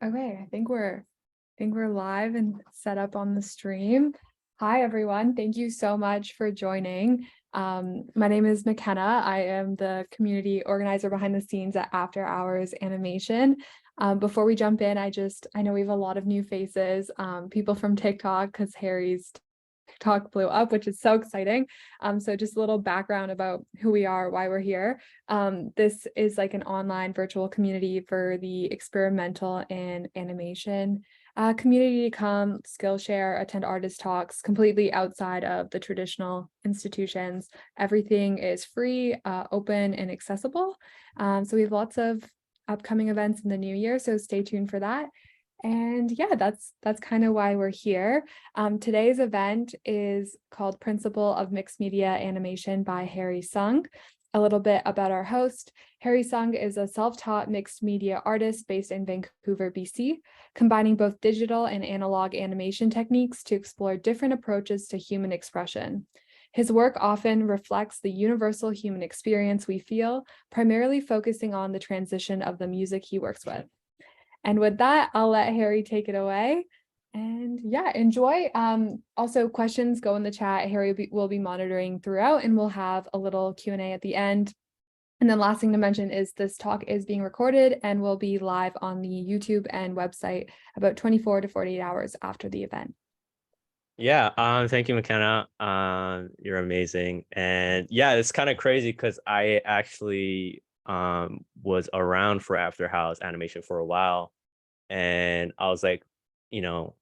Okay, I think we're live and set up on the stream. Hi everyone, thank you so much for joining. My name is McKenna. I am the community organizer behind the scenes at After Hours Animation. Before we jump in, I know we have a lot of new faces, people from TikTok because Harry's TikTok blew up, which is so exciting. So just a little background about who we are, why we're here. This is like an online virtual community for the experimental and animation community to come, Skillshare, attend artist talks completely outside of the traditional institutions. Everything is free, open, and accessible. So we have lots of upcoming events in the new year, so stay tuned for that. And yeah, that's kind of why we're here. Today's event is called Principle of Mixed Media Animation by Harry Sung. A little bit about our host. Harry Sung is a self-taught mixed media artist based in Vancouver, BC, combining both digital and analog animation techniques to explore different approaches to human expression. His work often reflects the universal human experience we feel, primarily focusing on the transition of the music he works with. And with that, I'll let Harry take it away. And yeah, enjoy. Also, questions go in the chat. Harry will be monitoring throughout, and we'll have a little Q&A at the end. And then last thing to mention is this talk is being recorded and will be live on the YouTube and website about 24 to 48 hours after the event. Yeah, thank you, McKenna. You're amazing. And yeah, it's kind of crazy because I actually was around for After House animation for a while. And I was like, you know,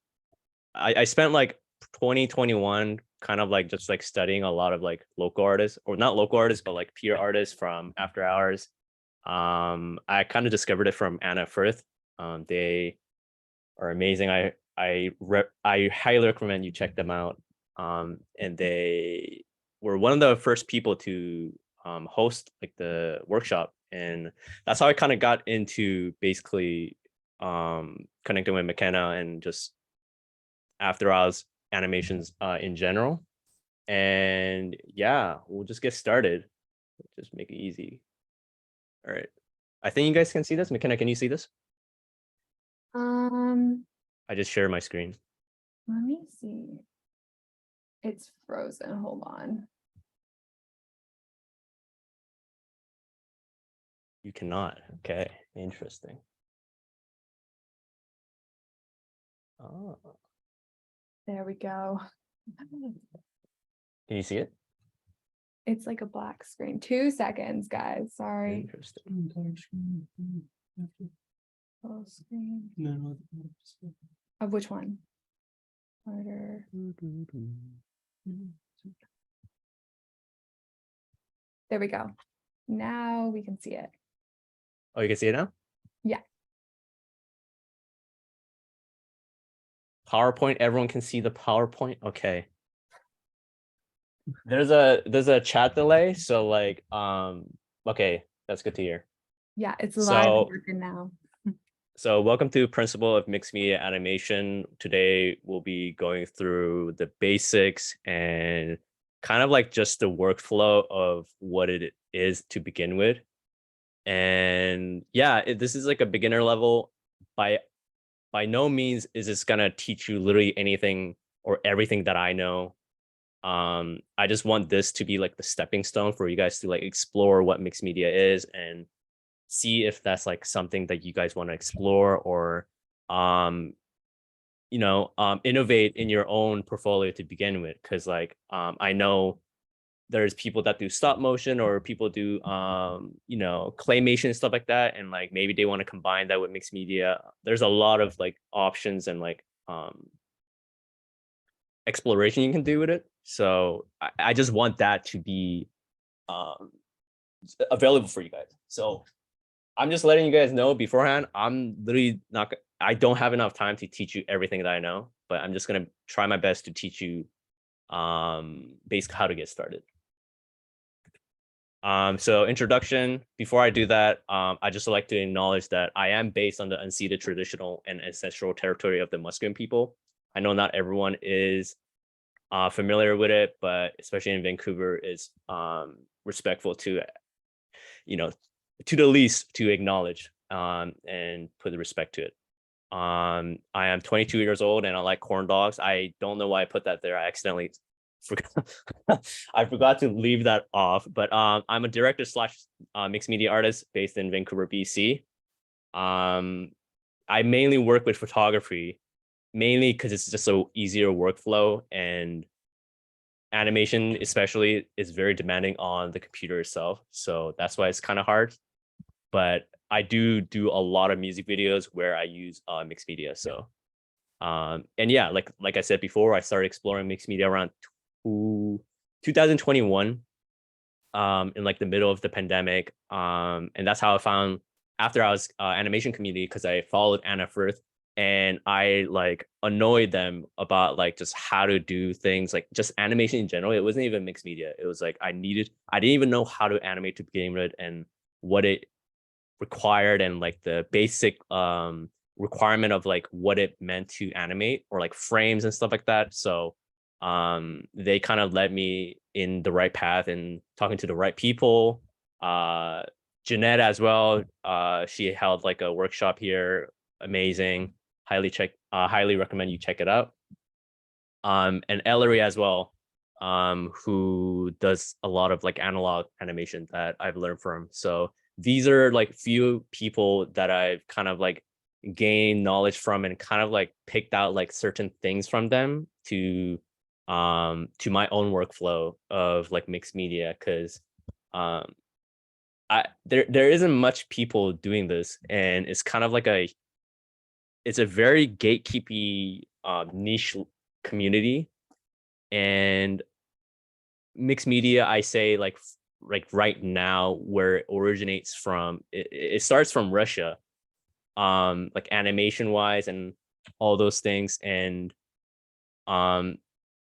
I spent like 2021 kind of like just like studying a lot of like local artists, or not local artists, but like peer artists from After Hours. I kind of discovered it from Anna Firth. They are amazing. I highly recommend you check them out. And they were one of the first people to host like the workshop, and that's how I kind of got into basically connecting with McKenna and just After Hours animations in general. And yeah, we'll just get started. Just make it easy. All right. I think you guys can see this. McKenna, can you see this? I just shared my screen. Let me see. It's frozen. Hold on. You cannot. Okay, interesting. Oh, There we go. can you see it? It's like a black screen. 2 seconds, guys. Sorry. Interesting. Full screen. Of which one? Harder. There we go. Now we can see it. Oh, you can see it now? Yeah. PowerPoint, everyone can see the PowerPoint. Okay. There's a chat delay, so like okay, that's good to hear. Yeah, it's live So working now. So welcome to Principle of Mixed Media Animation. Today we'll be going through the basics and kind of like just the workflow of what it is to begin with. And yeah, this is like a beginner level. By no means is this gonna teach you literally anything or everything that I know. I just want this to be like the stepping stone for you guys to like explore what mixed media is and see if that's like something that you guys want to explore or innovate in your own portfolio to begin with, because like I know there's people that do stop motion or people do claymation and stuff like that, and like maybe they want to combine that with mixed media. There's a lot of like options and like exploration you can do with it, so I just want that to be available for you guys. So I'm just letting you guys know beforehand. I'm literally not. I don't have enough time to teach you everything that I know, but I'm just gonna try my best to teach you, basically how to get started. So introduction. Before I do that, I just like to acknowledge that I am based on the unceded traditional and ancestral territory of the Musqueam people. I know not everyone is familiar with it, but especially in Vancouver, is respectful to, to the least to acknowledge and put the respect to it. I am 22 years old and I like corn dogs. I don't know why I put that there. I accidentally forgot. I forgot to leave that off. But I'm a director slash mixed media artist based in Vancouver, BC. Um, I mainly work with photography, mainly because it's just a easier workflow, and animation especially is very demanding on the computer itself. So that's why it's kind of hard. But I do a lot of music videos where I use mixed media. So and yeah, like I said before, I started exploring mixed media around 2021, in like the middle of the pandemic. And that's how I found, after I was animation community, because I followed Anna Firth, and I like annoyed them about like just how to do things, like just animation in general. It wasn't even mixed media. It was like I didn't even know how to animate to begin with, and what it required, and like the basic requirement of like what it meant to animate, or like frames and stuff like that. So they kind of led me in the right path and talking to the right people. uh Jeanette as well, she held like a workshop here, amazing. Highly recommend you check it out. And Ellery as well, who does a lot of like analog animation that I've learned from. So these are like few people that I've kind of like gained knowledge from, and kind of like picked out like certain things from them to my own workflow of like mixed media. Because um there isn't much people doing this, and it's kind of like it's a very gatekeepy niche community. And mixed media, I say, like right now, where it originates from, it starts from Russia, like animation wise and all those things. And um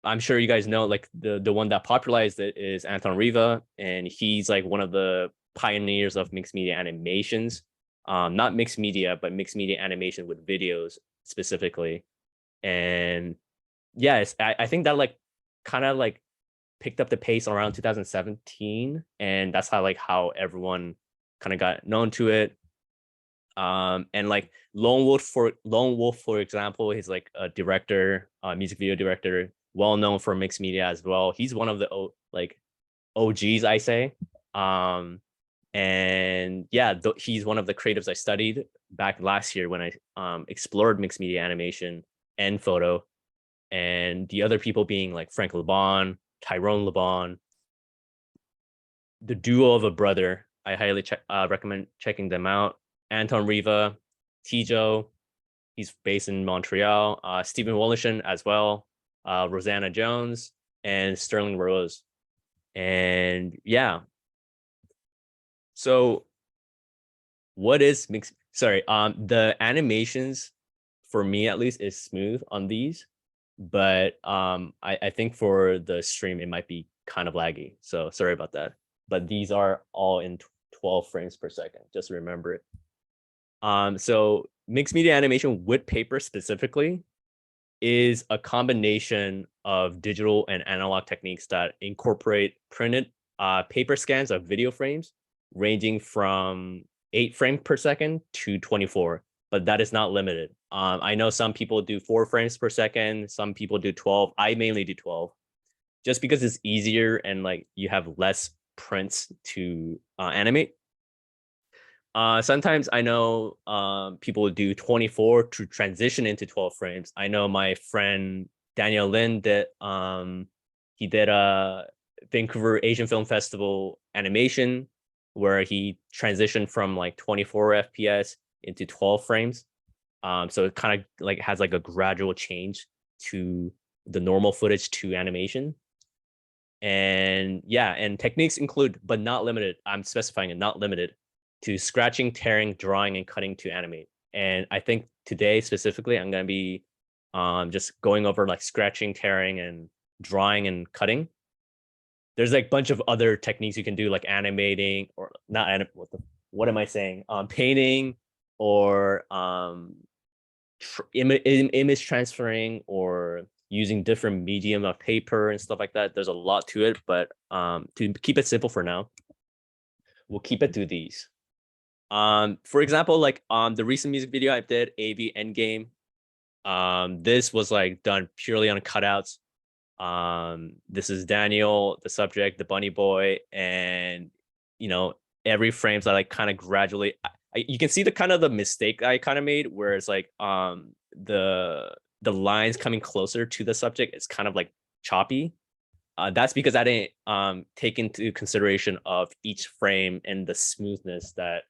I'm sure you guys know, like the one that popularized it is Anton Riva, and he's like one of the pioneers of mixed media animations. Not mixed media, but mixed media animation with videos specifically. And yes, I think that like kind of like picked up the pace around 2017, and that's how everyone kind of got known to it. And like Lone Wolf, for example, he's like a director, music video director, well known for mixed media as well. He's one of the like OGs, I say. And yeah, he's one of the creatives I studied back last year when I explored mixed media animation and photo. And the other people being like Frank Lebon, Tyrone Lebon, the duo of a brother. I highly recommend checking them out. Anton Riva, Tijo, he's based in Montreal. Stephen Wollaston as well. Rosanna Jones and Sterling Rose. And yeah, so what is mixed? Sorry, the animations for me at least is smooth on these, but I think for the stream it might be kind of laggy. So sorry about that. But these are all in 12 frames per second. Just remember it. So mixed media animation with paper specifically is a combination of digital and analog techniques that incorporate printed paper scans of video frames ranging from 8 frames per second to 24, but that is not limited. I know some people do 4 frames per second, some people do 12. I mainly do 12 just because it's easier, and like you have less prints to animate. Sometimes I know people do 24 to transition into 12 frames. I know my friend Daniel Lin did he did a Vancouver Asian Film Festival animation where he transitioned from like 24 FPS into 12 frames. So it kind of like has like a gradual change to the normal footage to animation. And yeah, and techniques include, but not limited, I'm specifying it, not limited to scratching, tearing, drawing, and cutting to animate. And I think today specifically, I'm going to be just going over like scratching, tearing, and drawing and cutting. There's like a bunch of other techniques you can do, like animating, or not what am I saying? Painting, or image transferring, or using different medium of paper and stuff like that. There's a lot to it, but to keep it simple for now, we'll keep it to these. For example, like the recent music video I did, AV Endgame. This was like done purely on cutouts. This is Daniel, the subject, the bunny boy, and you know, every frame's like kind of gradually. You can see the kind of the mistake I kind of made, where it's like the lines coming closer to the subject is kind of like choppy. That's because I didn't take into consideration of each frame and the smoothness that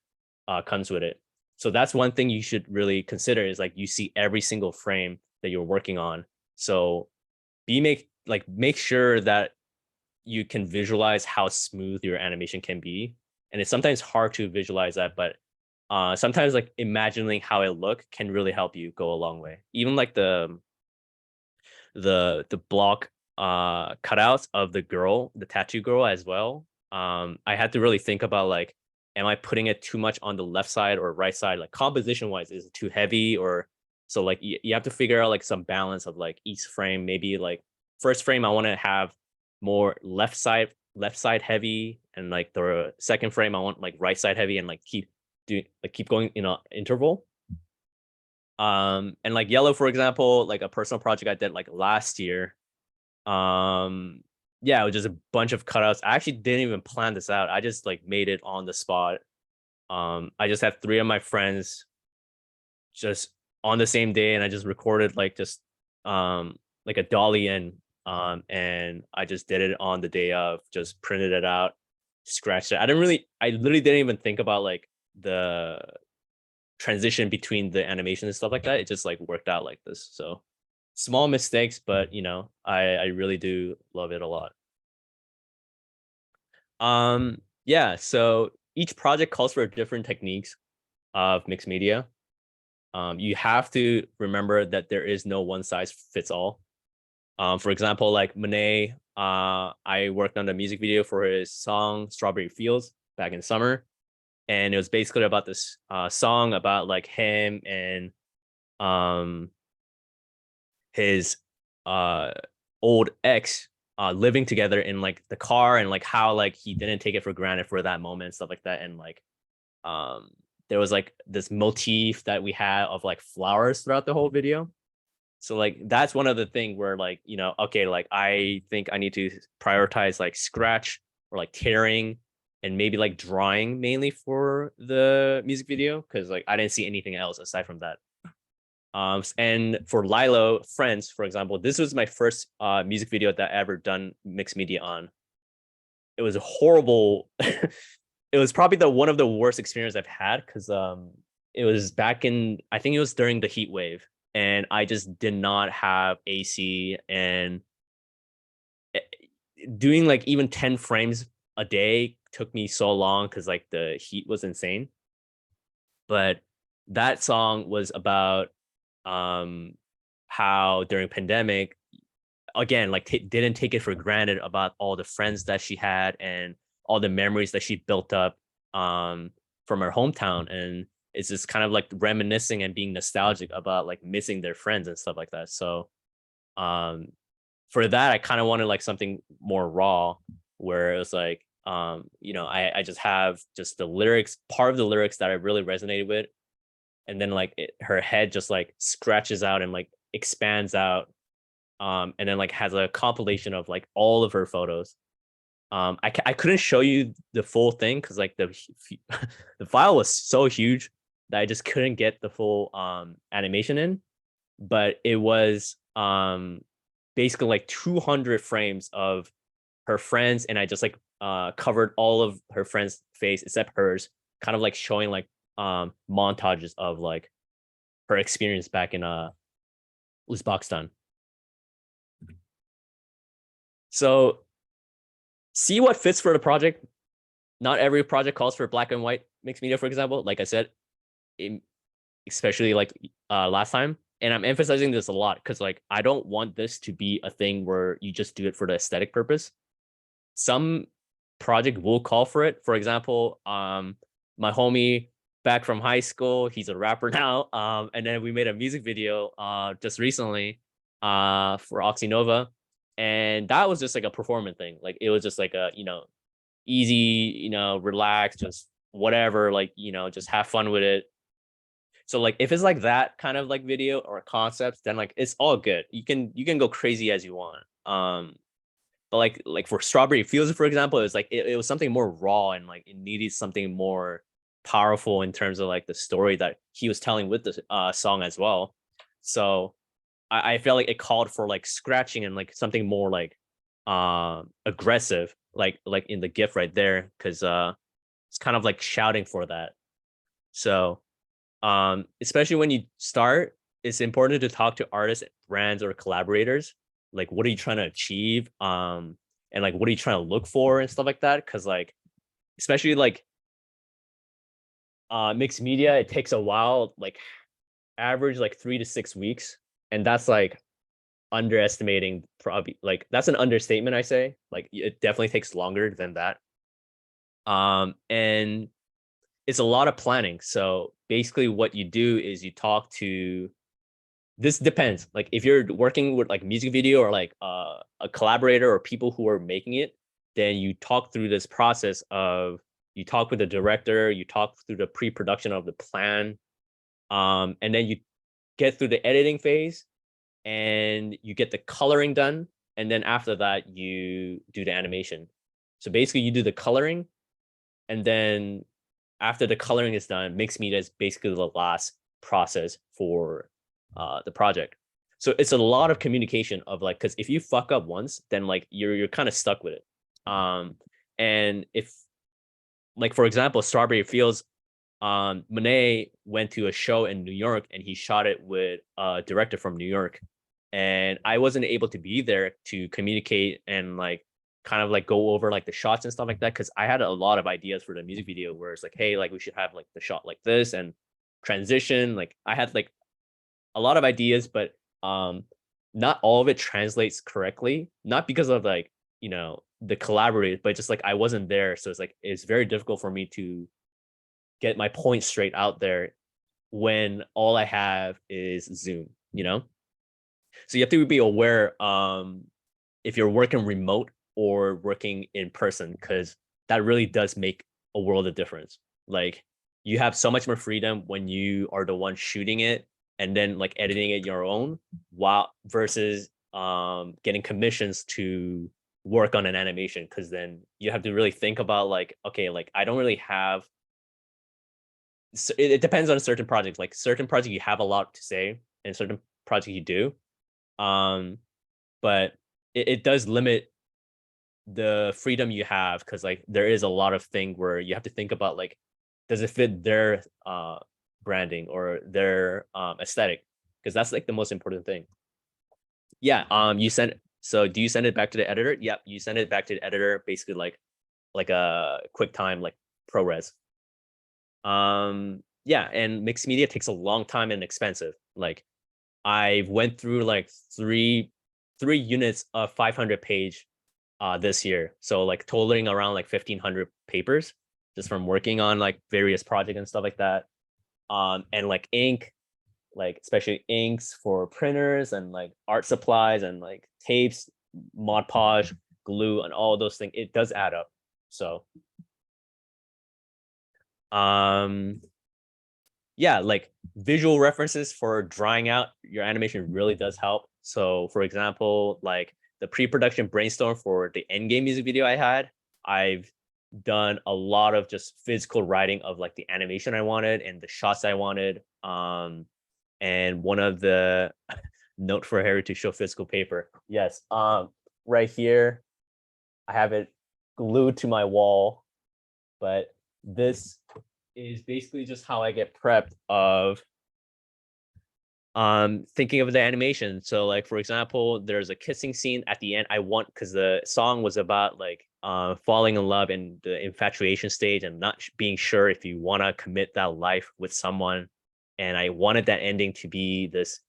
comes with it. So that's one thing you should really consider, is like you see every single frame that you're working on. So make sure that you can visualize how smooth your animation can be. And it's sometimes hard to visualize that, but sometimes like imagining how it look can really help you go a long way. Even like the block cutouts of the girl, the tattoo girl as well. I had to really think about like, am I putting it too much on the left side or right side? Like composition wise, is it too heavy? Or so like you have to figure out like some balance of like each frame. Maybe like first frame I want to have more left side heavy, and like the second frame I want like right side heavy, and like keep going in a interval. And like yellow, for example, like a personal project I did like last year. um yeah, it was just a bunch of cutouts. I actually didn't even plan this out. I just like made it on the spot. I just had three of my friends just on the same day, and I just recorded like a dolly in, and I just did it on the day of, just printed it out, scratched it. I literally didn't even think about like the transition between the animation and stuff like that. It just like worked out like this. So small mistakes, but I really do love it a lot. Yeah, so each project calls for different techniques of mixed media. You have to remember that there is no one size fits all. For example, like Monet, I worked on the music video for his song Strawberry Fields back in summer. And it was basically about this song about like him and um his uh old ex living together in like the car, and like how like he didn't take it for granted for that moment and stuff like that. And like um there was like this motif that we had of like flowers throughout the whole video. So like that's one of the thing where like, okay, like I think I need to prioritize like scratch or like tearing, and maybe like drawing mainly for the music video, because like I didn't see anything else aside from that. And for Lilo Friends, for example, this was my first music video that I ever done mixed media on. It was a horrible. It was probably the one of the worst experience I've had, because it was back in, I think it was during the heat wave, and I just did not have AC, and doing like even 10 frames a day took me so long because like the heat was insane. But that song was about um how during pandemic, again, like didn't take it for granted about all the friends that she had and all the memories that she built up from her hometown. And it's just kind of like reminiscing and being nostalgic about like missing their friends and stuff like that. So um for that, I kind of wanted like something more raw, where it was like I just have just the lyrics, part of the lyrics that I really resonated with, and then like her head just like scratches out and like expands out, and then like has a compilation of like all of her photos. I couldn't show you the full thing because like the file was so huge that I just couldn't get the full animation in, but it was basically like 200 frames of her friends, and I just like covered all of her friends' face except hers, kind of like showing like montages of like her experience back in Uzbekistan. So see what fits for the project. Not every project calls for black and white mixed media, for example. Like I said, especially like last time. And I'm emphasizing this a lot because like I don't want this to be a thing where you just do it for the aesthetic purpose. Some project will call for it. For example, my homie back from high school, he's a rapper now. And then we made a music video just recently for Oxynova. And that was just like a performance thing. Like it was just like a, easy, relaxed, just whatever, like, just have fun with it. So like if it's like that kind of like video or concepts, then like it's all good. You can go crazy as you want. But like for Strawberry Fields, for example, it was like it was something more raw, and like it needed something more powerful in terms of like the story that he was telling with the song as well. So I felt like it called for like scratching and like something more like aggressive, like in the GIF right there, because it's kind of like shouting for that. So especially when you start, it's important to talk to artists, brands, or collaborators. Like, what are you trying to achieve? And like, what are you trying to look for and stuff like that? Because like, especially like mixed media, it takes a while, like average like 3 to 6 weeks, and that's like underestimating, probably, like that's an understatement, I say. Like it definitely takes longer than that. And it's a lot of planning. So basically what you do is you talk to, this depends, like if you're working with like music video or like a collaborator or people who are making it, then you talk through this process of, you talk with the director, you talk through the pre-production of the plan, and then you get through the editing phase, and you get the coloring done, and then after that you do the animation. So basically you do the coloring, and then after the coloring is done, mixed media is basically the last process for the project. So it's a lot of communication of like, because if you fuck up once, then like you're kind of stuck with it. And if, like for example, Strawberry Fields, Monet went to a show in New York and he shot it with a director from New York, and I wasn't able to be there to communicate and like kind of like go over like the shots and stuff like that, because I had a lot of ideas for the music video where it's like, hey, like we should have like the shot like this and transition. Like I had like a lot of ideas, but not all of it translates correctly, not because of like, the collaborators, but just like I wasn't there, so it's like it's very difficult for me to get my point straight out there when all I have is Zoom. So you have to be aware, if you're working remote or working in person, because that really does make a world of difference. Like you have so much more freedom when you are the one shooting it and then like editing it your own, while versus getting commissions to work on an animation, because then you have to really think about like, okay, like I don't really have, so it depends on certain projects. Like certain projects you have a lot to say, and certain projects you do. Um, but it does limit the freedom you have, because like there is a lot of thing where you have to think about like, does it fit their branding or their aesthetic? Because that's like the most important thing. Yeah. You send, so do you send it back to the editor? Yep, you send it back to the editor, basically like a quick time like ProRes. Yeah, and mixed media takes a long time and expensive. Like I went through like three units of 500 page this year, so like totaling around like 1,500 papers just from working on like various projects and stuff like that. And like ink, like especially inks for printers and like art supplies and like tapes, Mod Podge, glue, and all those things, it does add up. So um yeah, like visual references for drawing out your animation really does help. So for example, like the pre-production brainstorm for the Endgame music video I had, I've done a lot of just physical writing of like the animation I wanted and the shots I wanted. And one of the note for Harry to show physical paper. Yes. Right here, I have it glued to my wall, but this is basically just how I get prepped of thinking of the animation. So like for example, there's a kissing scene at the end. I want, because the song was about like falling in love in the infatuation stage and not being sure if you want to commit that life with someone. And I wanted that ending to be this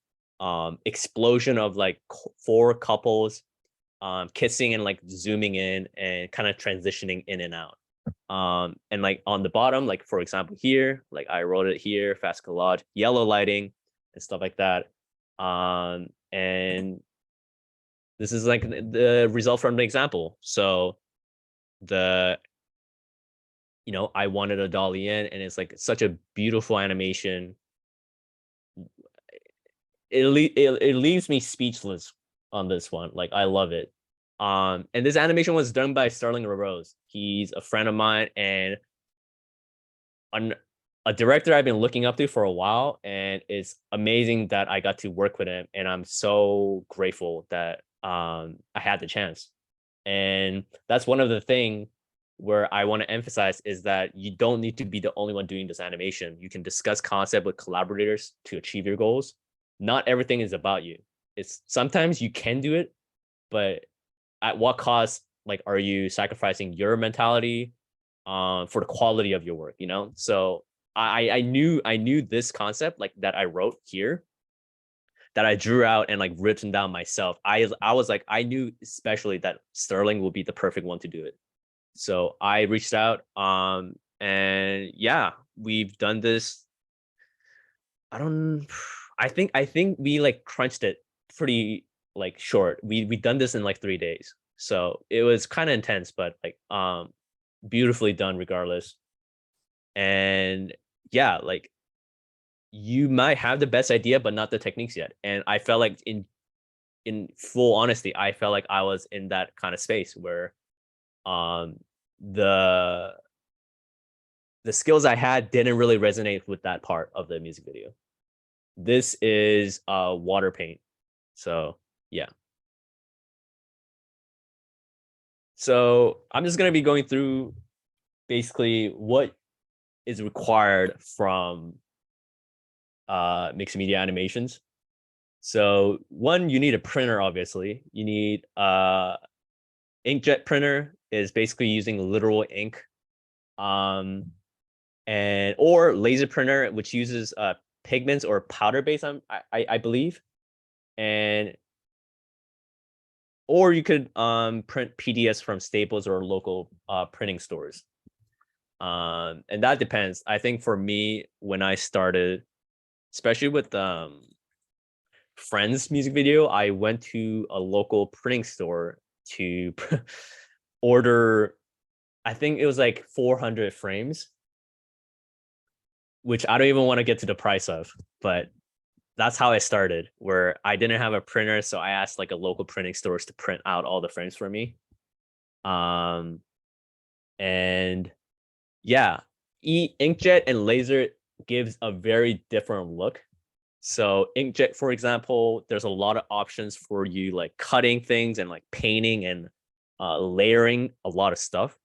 explosion of like four couples kissing and like zooming in and kind of transitioning in and out. And like on the bottom, like for example here, like I wrote it here, fast collage, yellow lighting and stuff like that. And this is like the result from the example. So the I wanted a dolly in, and it's like such a beautiful animation. It leaves me speechless on this one. Like, I love it. And this animation was done by Sterling Rose. He's a friend of mine and a director I've been looking up to for a while, and it's amazing that I got to work with him, and I'm so grateful that I had the chance. And that's one of the thing where I want to emphasize is that you don't need to be the only one doing this animation. You can discuss concept with collaborators to achieve your goals. Not everything is about you. It's sometimes you can do it, but at what cost? Like, are you sacrificing your mentality for the quality of your work? So I knew this concept, like, that I wrote here, that I drew out and like written down myself. I was like, I knew especially that Sterling will be the perfect one to do it. So I reached out, and yeah, we've done this. I don't I think we like crunched it pretty like short. We done this in like 3 days. So it was kind of intense, but like beautifully done regardless. And yeah, like, you might have the best idea, but not the techniques yet. And I felt like in full honesty, I felt like I was in that kind of space where um the the skills I had didn't really resonate with that part of the music video. This is water paint. So yeah. So I'm just gonna be going through basically what is required from mixed media animations. So one, you need a printer, obviously. You need inkjet printer is basically using literal ink. Um and or laser printer, which uses pigments or powder base, I believe. And or you could print PDFs from Staples or local printing stores. And that depends. I think for me, when I started, especially with Friends music video, I went to a local printing store to order, I think it was like 400 frames, which I don't even want to get to the price of, but that's how I started, where I didn't have a printer. So I asked like a local printing stores to print out all the frames for me. Um, and yeah, inkjet and laser gives a very different look. So inkjet, for example, there's a lot of options for you, like cutting things and like painting and layering a lot of stuff,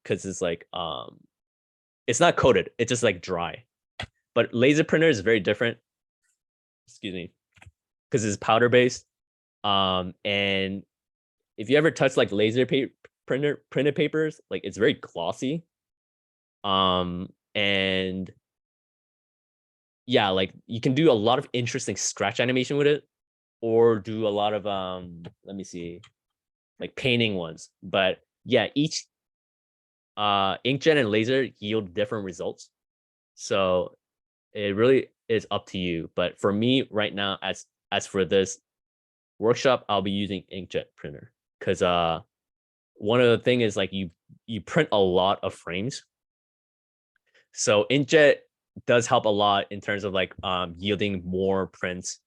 because it's like it's not coated, it's just like dry. But laser printer is very different. Excuse me, because it's powder based. And if you ever touch like printed papers, like, it's very glossy. And yeah, like, you can do a lot of interesting scratch animation with it, or do a lot of let me see, like painting ones. But yeah, each inkjet and laser yield different results. So it really is up to you. But for me right now, as for this workshop, I'll be using inkjet printer, because one of the thing is, like, you print a lot of frames. So inkjet does help a lot in terms of like yielding more prints,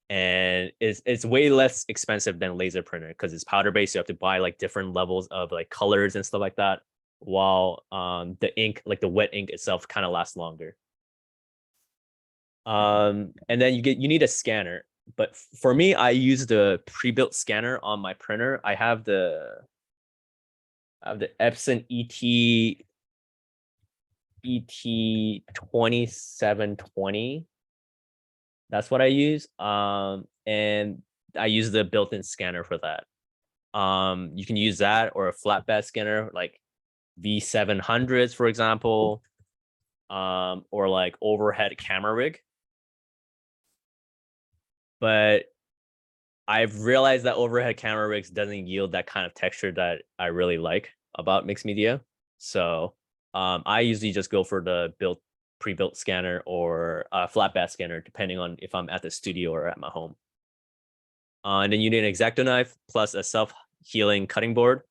and it's way less expensive than laser printer, because it's powder based. You have to buy like different levels of like colors and stuff like that, while the ink, like the wet ink itself, kind of lasts longer. And then you need a scanner, but for me, I use the pre-built scanner on my printer. I have the Epson ET 2720. That's what I use. And I use the built-in scanner for that. You can use that or a flatbed scanner like V700s, for example, or like overhead camera rig. But I've realized that overhead camera rigs doesn't yield that kind of texture that I really like about mixed media. So I usually just go for the pre-built scanner or a flatbed scanner, depending on if I'm at the studio or at my home. And then you need an X-Acto knife plus a self-healing cutting board.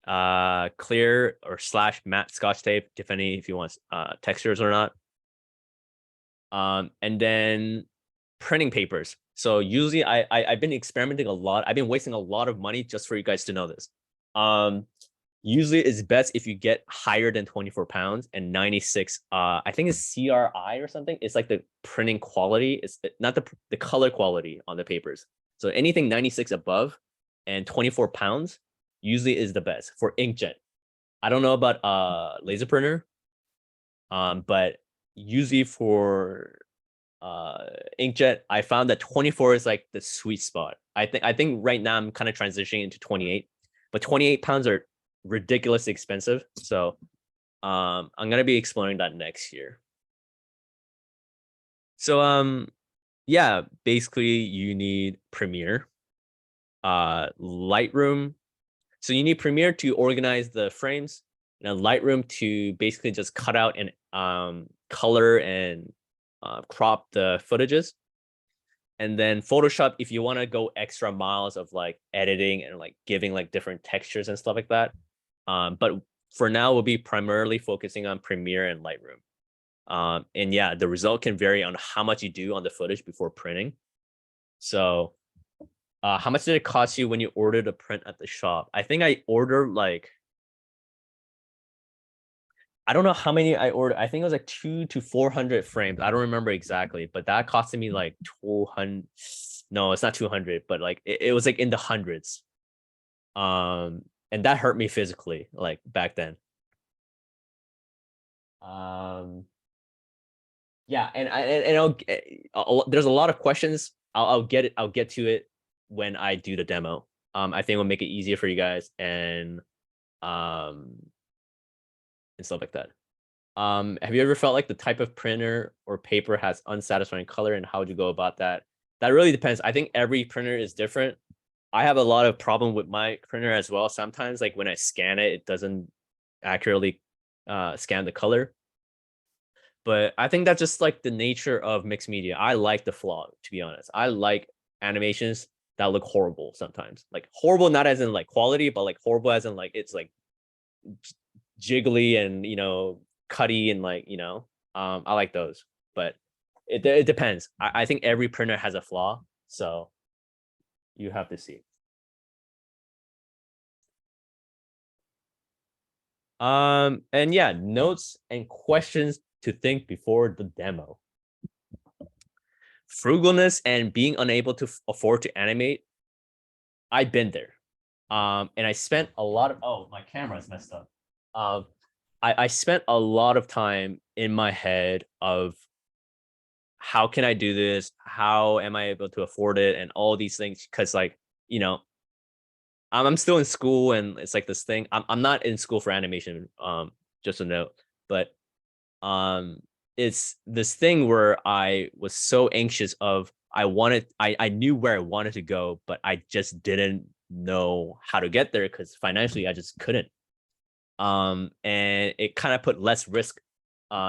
clear or slash matte Scotch tape, depending if you want textures or not. And then printing papers. So usually I've been experimenting a lot. I've been wasting a lot of money just for you guys to know this. Usually it's best if you get higher than 24 pounds and 96. I think it's CRI or something. It's like the printing quality. It's not the color quality on the papers. So anything 96 above and 24 pounds usually is the best for inkjet. I don't know about laser printer, but usually for inkjet, I found that 24 is like the sweet spot. I think right now I'm kind of transitioning into 28, but 28 pounds are ridiculously expensive. So I'm gonna be exploring that next year. So yeah, basically you need Premiere, Lightroom. So you need Premiere to organize the frames, and Lightroom to basically just cut out and color and crop the footages. And then Photoshop if you want to go extra miles of like editing and like giving like different textures and stuff like that. But for now, we'll be primarily focusing on Premiere and Lightroom. And yeah, the result can vary on how much you do on the footage before printing. So how much did it cost you when you ordered a print at the shop? I think I ordered like, I don't know how many I ordered. I think it was like 200 to 400 frames. I don't remember exactly, but that costed me like 200. No, it's not 200, but like it was like in the hundreds. And that hurt me physically, like back then. Um, yeah, there's a lot of questions. I'll get it. I'll get to it when I do the demo. I think it'll make it easier for you guys um and stuff like that. Have you ever felt like the type of printer or paper has unsatisfying color, and how would you go about that? That really depends. I think every printer is different. I have a lot of problem with my printer as well. Sometimes like when I scan it, it doesn't accurately scan the color. But I think that's just like the nature of mixed media. I like the flaw, to be honest. I like animations that look horrible sometimes. Like horrible, not as in like quality, but like horrible as in like it's like jiggly and cutty and like I like those. But it depends. I think every printer has a flaw, so you have to see. And yeah, notes and questions to think before the demo. Frugalness and being unable to afford to animate. I've been there. And I spent a lot of, oh, my camera is messed up. I spent a lot of time in my head of how can I do this? How am I able to afford it? And all these things. Cause like, I'm still in school and it's like this thing. I'm not in school for animation, just a note, but um it's this thing where I was so anxious of I knew where I wanted to go, but I just didn't know how to get there because financially I just couldn't. And it kind of put less risk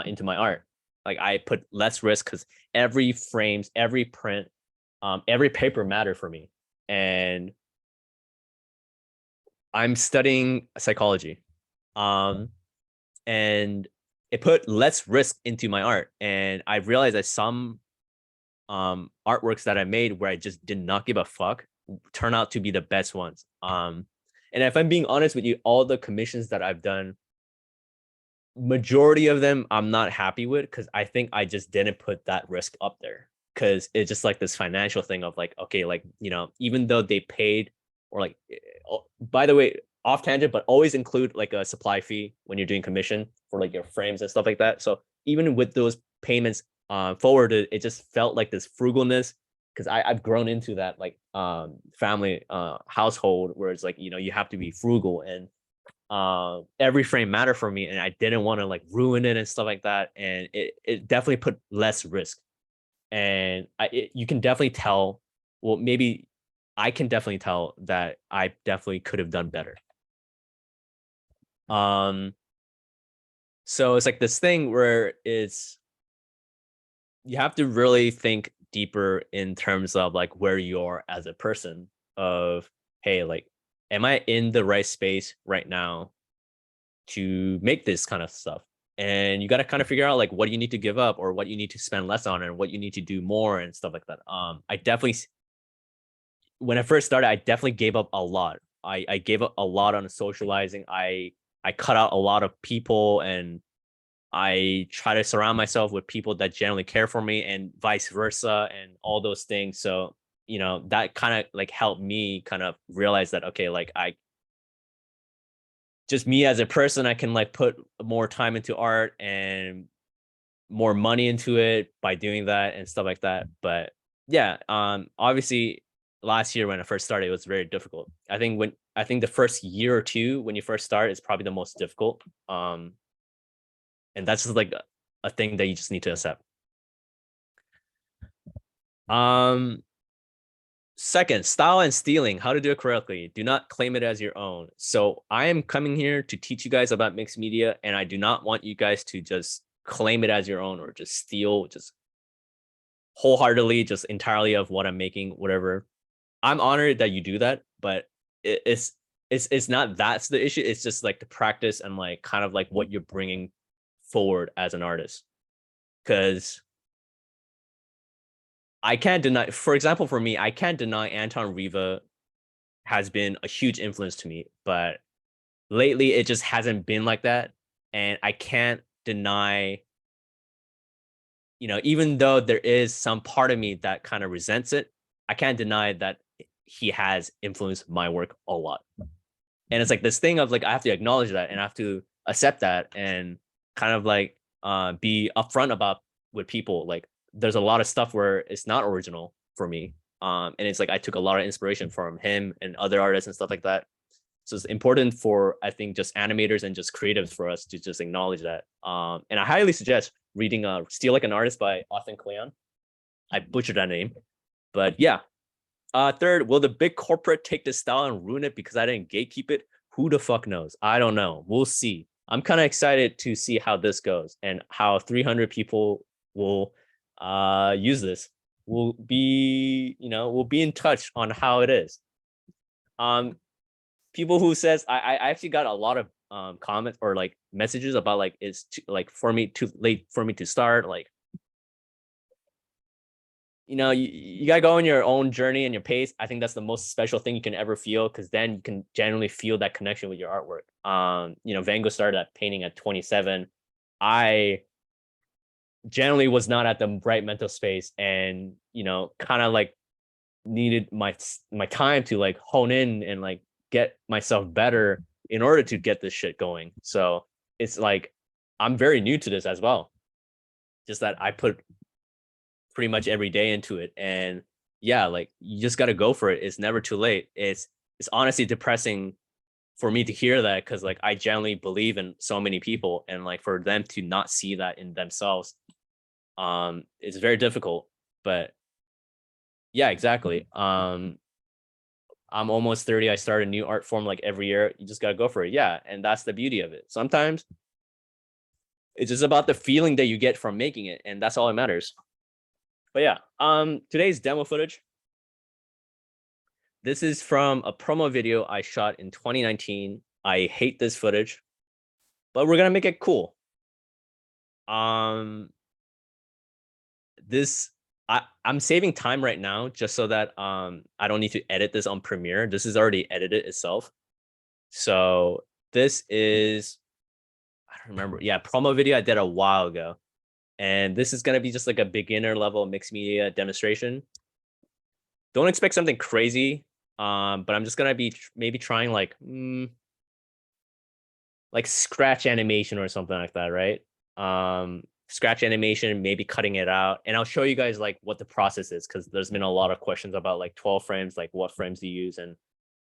into my art. Like I put less risk because every frames, every print, every paper mattered for me. And I'm studying psychology. Um, and it put less risk into my art. And I realized that some artworks that I made where I just did not give a fuck turn out to be the best ones. And if I'm being honest with you, all the commissions that I've done, majority of them I'm not happy with because I think I just didn't put that risk up there because it's just like this financial thing of like, okay, like, even though they paid or like, by the way, off tangent, but always include like a supply fee when you're doing commission for like your frames and stuff like that. So even with those payments forwarded, it just felt like this frugalness because I've grown into that like family household where it's like, you have to be frugal and every frame mattered for me and I didn't want to like ruin it and stuff like that. And it definitely put less risk. And you can definitely tell, well, maybe I can definitely tell that I definitely could have done better. So it's like this thing where you have to really think deeper in terms of like where you are as a person of, hey, like am I in the right space right now to make this kind of stuff? And you got to kind of figure out like what you need to give up or what you need to spend less on and what you need to do more and stuff like that. I definitely, when I first started, I definitely gave up a lot. I gave up a lot on socializing. I cut out a lot of people, and I try to surround myself with people that generally care for me and vice versa and all those things. So, that kind of like helped me kind of realize that, okay, like just me as a person, I can like put more time into art and more money into it by doing that and stuff like that. But yeah, obviously last year when I first started, it was very difficult. I think the first year or two when you first start is probably the most difficult. And that's just like a thing that you just need to accept. Um, Second, style and stealing, how to do it correctly. Do not claim it as your own. So I am coming here to teach you guys about mixed media, and I do not want you guys to just claim it as your own or just steal, just wholeheartedly, just entirely of what I'm making, whatever. I'm honored that you do that, but it's not that's the issue. It's just like the practice and like kind of like what you're bringing forward as an artist. Because I can't deny, for example, for me, I can't deny Anton Riva has been a huge influence to me, but lately it just hasn't been like that. And I can't deny, even though there is some part of me that kind of resents it, I can't deny that he has influenced my work a lot. And it's like this thing of like, I have to acknowledge that and I have to accept that and kind of like be upfront about with people. Like there's a lot of stuff where it's not original for me. And it's like I took a lot of inspiration from him and other artists and stuff like that. So it's important for, I think, just animators and just creatives for us to just acknowledge that. And I highly suggest reading Steal Like an Artist by Austin Kleon. I butchered that name. But yeah. Third, will the big corporate take this style and ruin it because I didn't gatekeep it? Who the fuck knows? I don't know. We'll see. I'm kind of excited to see how this goes and how 300 people will use this. We'll be in touch on how it is. People who says I actually got a lot of comments or like messages about like like for me too late for me to start. Like, you gotta go on your own journey and your pace. I think that's the most special thing you can ever feel, because then you can genuinely feel that connection with your artwork. Van Gogh started at painting at 27. I generally was not at the right mental space, and kind of like needed my time to like hone in and like get myself better in order to get this shit going. So it's like I'm very new to this as well. Just that I put pretty much every day into it, and yeah, like you just got to go for it. It's never too late. It's honestly depressing for me to hear that, because like I generally believe in so many people, and like for them to not see that in themselves, it's very difficult. But yeah, exactly. I'm almost 30. I start a new art form like every year. You just got to go for it. Yeah, and that's the beauty of it. Sometimes it's just about the feeling that you get from making it, and that's all that matters. But yeah, today's demo footage. This is from a promo video I shot in 2019. I hate this footage, but we're gonna make it cool. This I'm saving time right now just so that I don't need to edit this on Premiere. This is already edited itself. So this is, I don't remember. Yeah, promo video I did a while ago. And this is gonna be just like a beginner level mixed media demonstration. Don't expect something crazy. But I'm just gonna be maybe trying like scratch animation or something like that, right? Scratch animation, maybe cutting it out, and I'll show you guys like what the process is, because there's been a lot of questions about like 12 frames, like what frames do you use and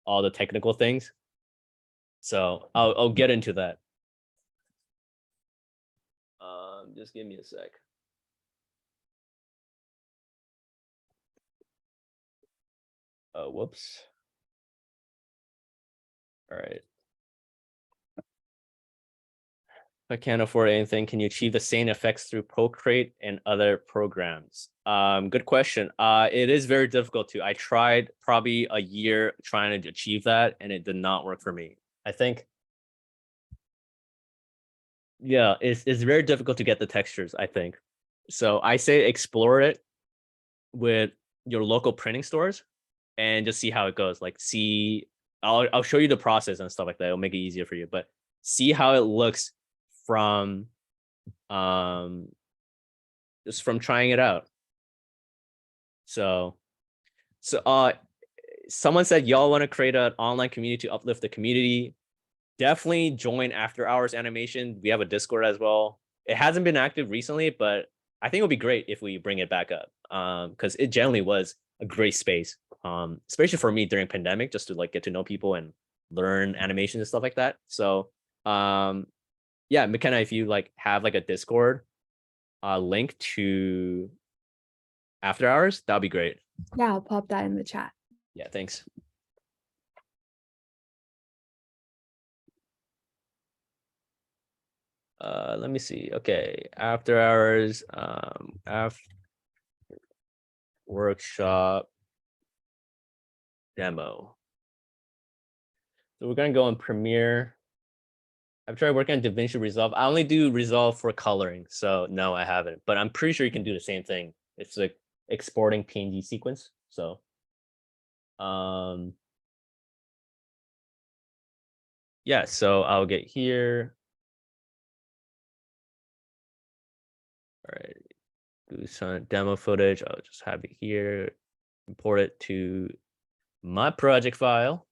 all the technical things. So I'll get into that. Just give me a sec. Whoops. All right. I can't afford anything, can you achieve the same effects through Procreate and other programs? Good question. It is very difficult to. I tried probably a year trying to achieve that, and it did not work for me. I think, yeah, it's very difficult to get the textures, I think. So I say explore it with your local printing stores and just see how it goes. Like, see, I'll show you the process and stuff like that. It'll make it easier for you, but see how it looks from um just from trying it out. So so someone said y'all want to create an online community to uplift the community. Definitely join After Hours Animation. We have a Discord as well. It hasn't been active recently, but I think it would be great if we bring it back up. Because it generally was a great space. Especially for me during pandemic, just to like get to know people and learn animation and stuff like that. So yeah, McKenna, if you like have like a Discord link to After Hours, that'd be great. Yeah, I'll pop that in the chat. Yeah, thanks. Let me see. Okay, After Hours, after workshop demo. So we're gonna go in Premiere. I've tried working on DaVinci Resolve. I only do Resolve for coloring, so no, I haven't. But I'm pretty sure you can do the same thing. It's like exporting PNG sequence. So, yeah. So I'll get here. All right, do some demo footage. I'll just have it here. Import it to my project file.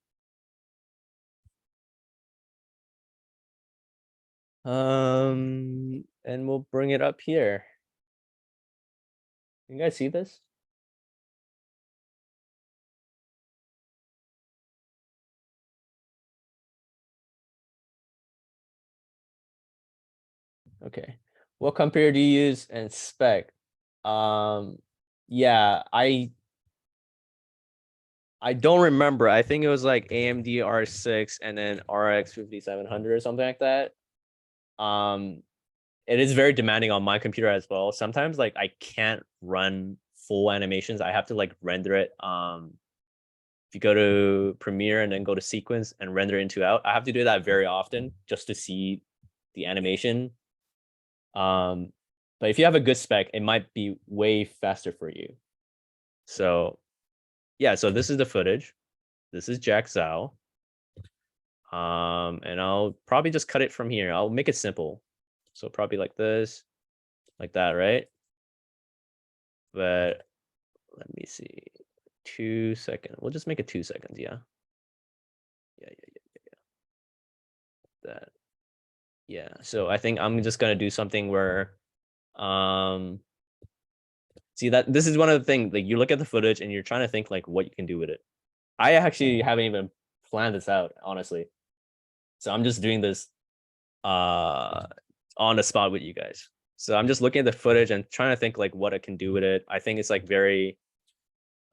And we'll bring it up here. You guys see this? Okay. What computer do you use and spec? Yeah, I don't remember. I think it was like AMD R6 and then RX 5700 or something like that. It is very demanding on my computer as well. Sometimes like I can't run full animations. I have to like render it. If you go to Premiere and then go to sequence and render into out, I have to do that very often just to see the animation. But if you have a good spec, it might be way faster for you. So yeah, so this is the footage. This is Jack Zhao. And I'll probably just cut it from here. I'll make it simple. So probably like this, like that, right? But let me see. 2 seconds. We'll just make it 2 seconds, yeah. Yeah. That. Yeah. So I think I'm just gonna do something where see that this is one of the things, like you look at the footage and you're trying to think like what you can do with it. I actually haven't even planned this out, honestly. So I'm just doing this on the spot with you guys. So I'm just looking at the footage and trying to think like what I can do with it. I think it's like very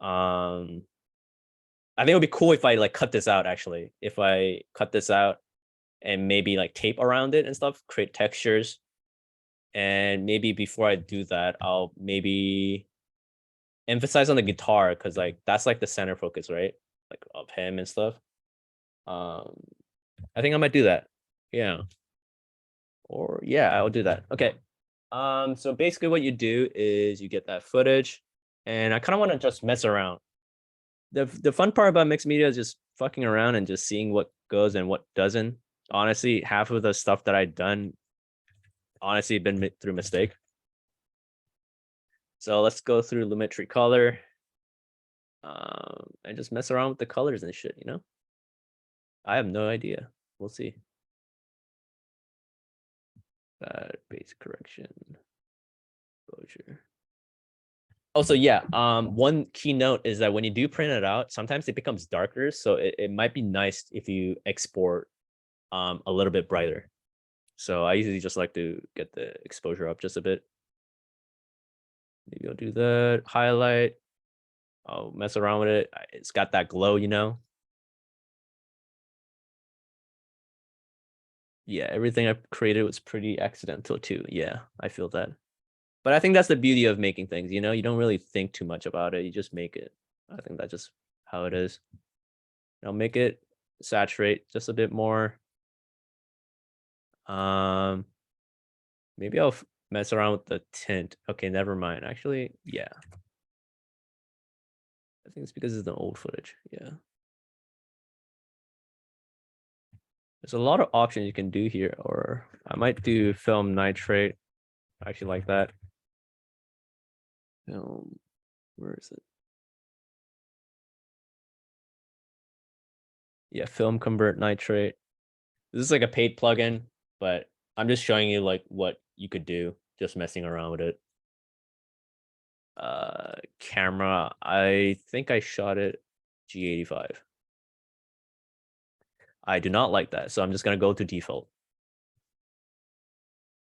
I think it would be cool if I like cut this out actually. If I cut this out and maybe like tape around it and stuff, create textures. And maybe before I do that, I'll maybe emphasize on the guitar because like that's like the center focus, right? Like of him and stuff. I think I might do that. Yeah. Or yeah, I'll do that. Okay. So basically what you do is you get that footage and I kind of want to just mess around. The fun part about mixed media is just fucking around and just seeing what goes and what doesn't. Honestly, half of the stuff that I've done honestly been through mistake. So let's go through Lumetri color. And just mess around with the colors and shit, you know? I have no idea. We'll see. Base correction. Exposure. Also, yeah, one key note is that when you do print it out, sometimes it becomes darker. So it might be nice if you export a little bit brighter. So I usually just like to get the exposure up just a bit. Maybe I'll do that. Highlight. I'll mess around with it. It's got that glow, you know? Yeah, everything I created was pretty accidental too. Yeah, I feel that. But I think that's the beauty of making things, you know, you don't really think too much about it. You just make it. I think that's just how it is. I'll make it saturate just a bit more. Um, maybe I'll mess around with the tint. Okay, never mind. Actually, yeah. I think it's because it's the old footage. Yeah. There's a lot of options you can do here, or I might do film nitrate. I actually like that. Film, where is it? Yeah, film convert nitrate. This is like a paid plugin, but I'm just showing you like what you could do just messing around with it. Camera, I think I shot it G85. I do not like that, so I'm just gonna go to default.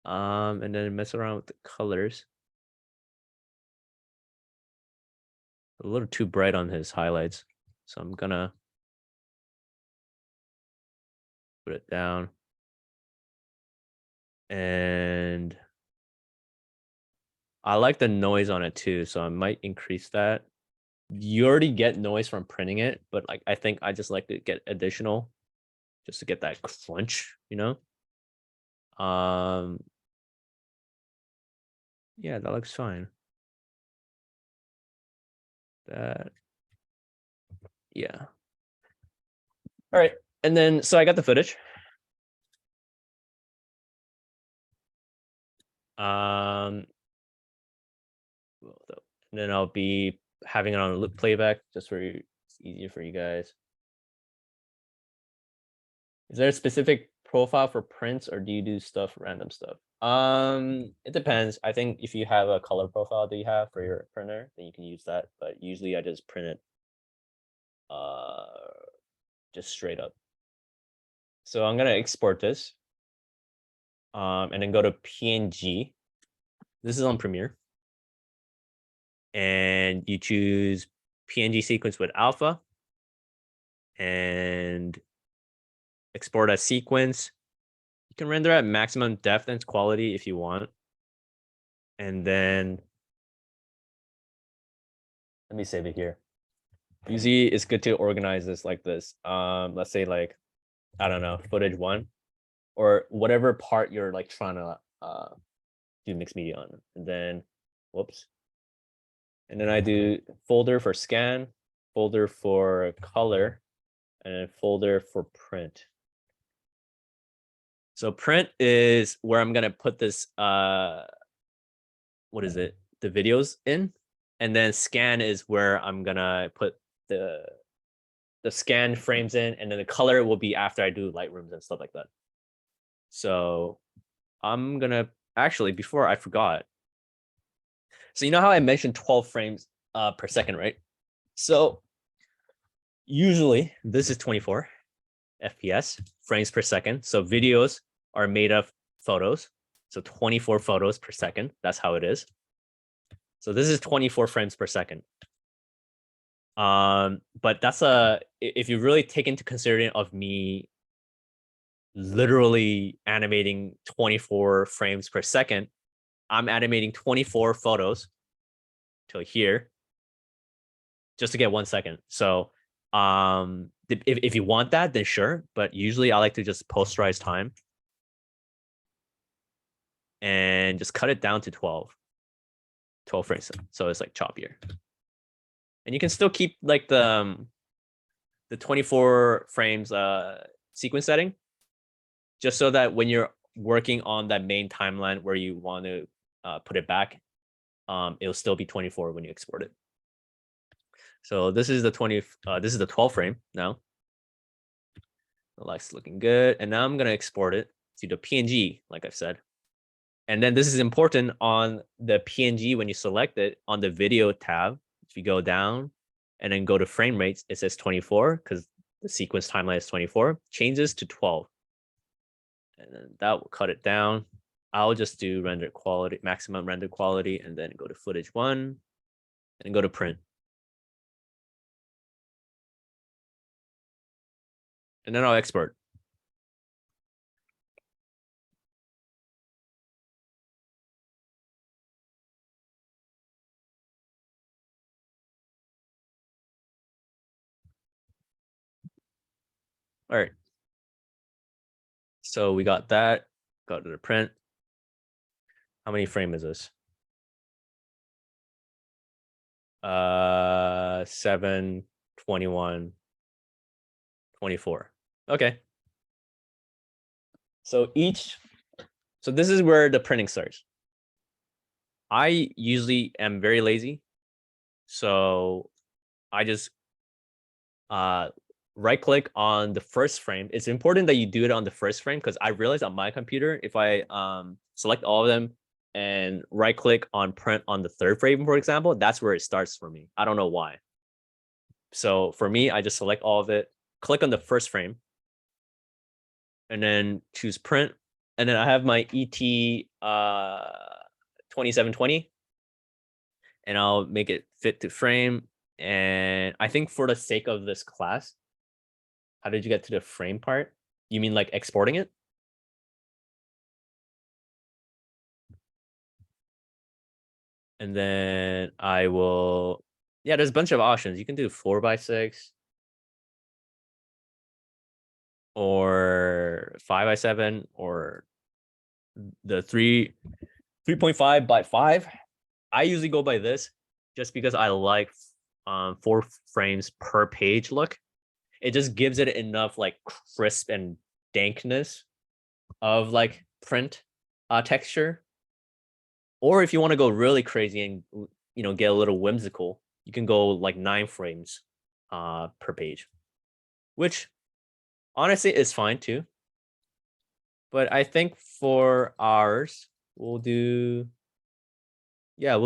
And then mess around with the colors. A little too bright on his highlights, so I'm gonna put it down. And I like the noise on it too, so I might increase that. You already get noise from printing it, but like I think I just like to get additional just to get that crunch, you know? Um yeah, that looks fine. That yeah. All right. And then so I got the footage. Um and then I'll be having it on loop playback just for you. It's easier for you guys. Is there a specific profile for prints or do you do stuff random stuff? It depends. I think if you have a color profile that you have for your printer, then you can use that. But usually I just print it uh just straight up. So I'm gonna export this. And then go to PNG. This is on Premiere. And you choose PNG sequence with alpha and export as sequence. You can render at maximum depth and quality if you want. And then let me save it here. Usually it's good to organize this like this. Let's say like, I don't know, footage 1 or whatever part you're like trying to do mixed media on. And then, whoops. And then I do folder for scan, folder for color, and then folder for print. So print is where I'm gonna put this what is it? The videos in. And then scan is where I'm gonna put the scan frames in, and then the color will be after I do lightrooms and stuff like that. So I'm gonna actually, before I forgot. So you know how I mentioned 12 frames per second, right? So usually this is 24 FPS frames per second. So videos are made of photos. So 24 photos per second. That's how it is. So this is 24 frames per second. But that's if you really take into consideration of me literally animating 24 frames per second, I'm animating 24 photos till here just to get 1 second. So if you want that, then sure. But usually I like to just posterize time and just cut it down to 12 frames. So it's like choppier. And you can still keep like the 24 frames sequence setting, just so that when you're working on that main timeline where you want to put it back, it'll still be 24 when you export it. So this is the 12 frame now. The light's looking good. And now I'm gonna export it to the PNG, like I've said. And then this is important on the PNG when you select it on the video tab. If you go down and then go to frame rates, it says 24 because the sequence timeline is 24, changes to 12. And then that will cut it down. I'll just do render quality, maximum render quality, and then go to footage 1 and go to print. And then I'll export. All right. So we got that. Got to the print. How many frame is this? 7, 21, 24. Okay. So this is where the printing starts. I usually am very lazy. So I just right click on the first frame. It's important that you do it on the first frame because I realized on my computer, if I select all of them and right click on print on the third frame, for example, that's where it starts for me. I don't know why. So for me, I just select all of it, click on the first frame, and then choose print. And then I have my ET 2720, and I'll make it fit to frame. And I think for the sake of this class, how did you get to the frame part? You mean like exporting it? And then I will, yeah, there's a bunch of options. You can do 4x6 or 5x7 or the 3.5 by 5. I usually go by this just because I like 4 frames per page look. It just gives it enough like crisp and dankness of like print texture. Or if you want to go really crazy and get a little whimsical, you can go like 9 frames per page, which honestly is fine too. But I think for ours, we'll do 4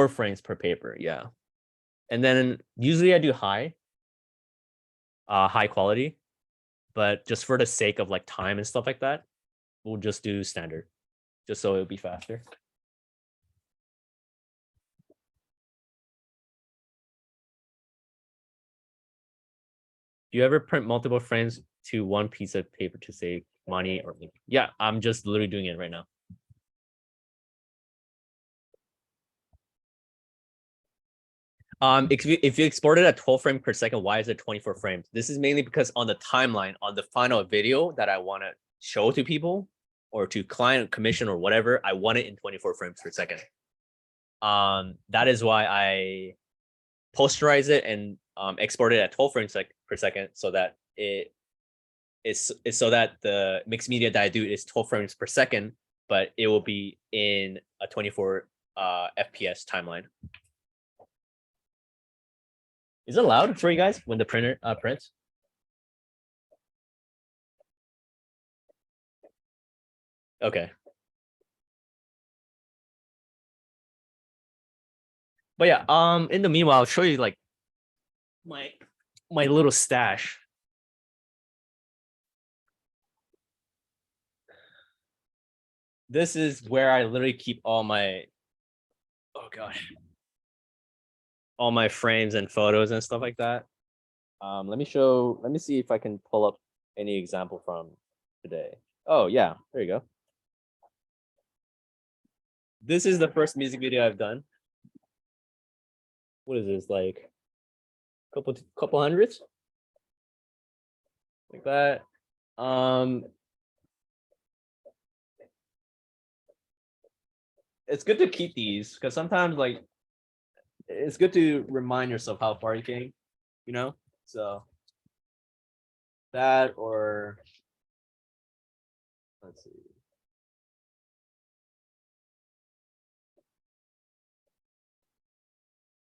frames per paper. Yeah. And then usually I do high quality, but just for the sake of like time and stuff like that, we'll just do standard, just so it'll be faster. Do you ever print multiple frames to one piece of paper to save money or yeah, I'm just literally doing it right now. If you export it at 12 frames per second, why is it 24 frames? This is mainly because on the timeline, on the final video that I want to show to people or to client commission or whatever, I want it in 24 frames per second. That is why I posterize it and export it at 12 frames per second so that it is so that the mixed media that I do is 12 frames per second, but it will be in a 24 FPS timeline. Is it loud for you guys when the printer prints? Okay. But yeah, in the meanwhile, I'll show you like my little stash. This is where I literally keep all my all my frames and photos and stuff like that. Let me see if I can pull up any example from today. Oh yeah, there you go. This is the first music video I've done. What is this, like couple hundreds? Like that. It's good to keep these because sometimes like it's good to remind yourself how far you came, So that, or let's see.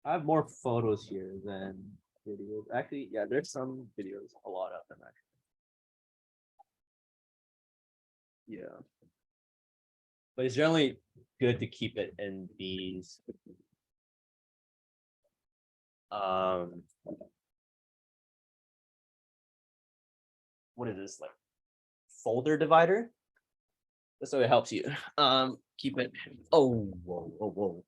I have more photos here than videos. Actually, yeah, there's some videos, a lot of them actually. Yeah. But it's generally good to keep it in these what is this, like folder divider? So it helps you keep it. Oh, whoa.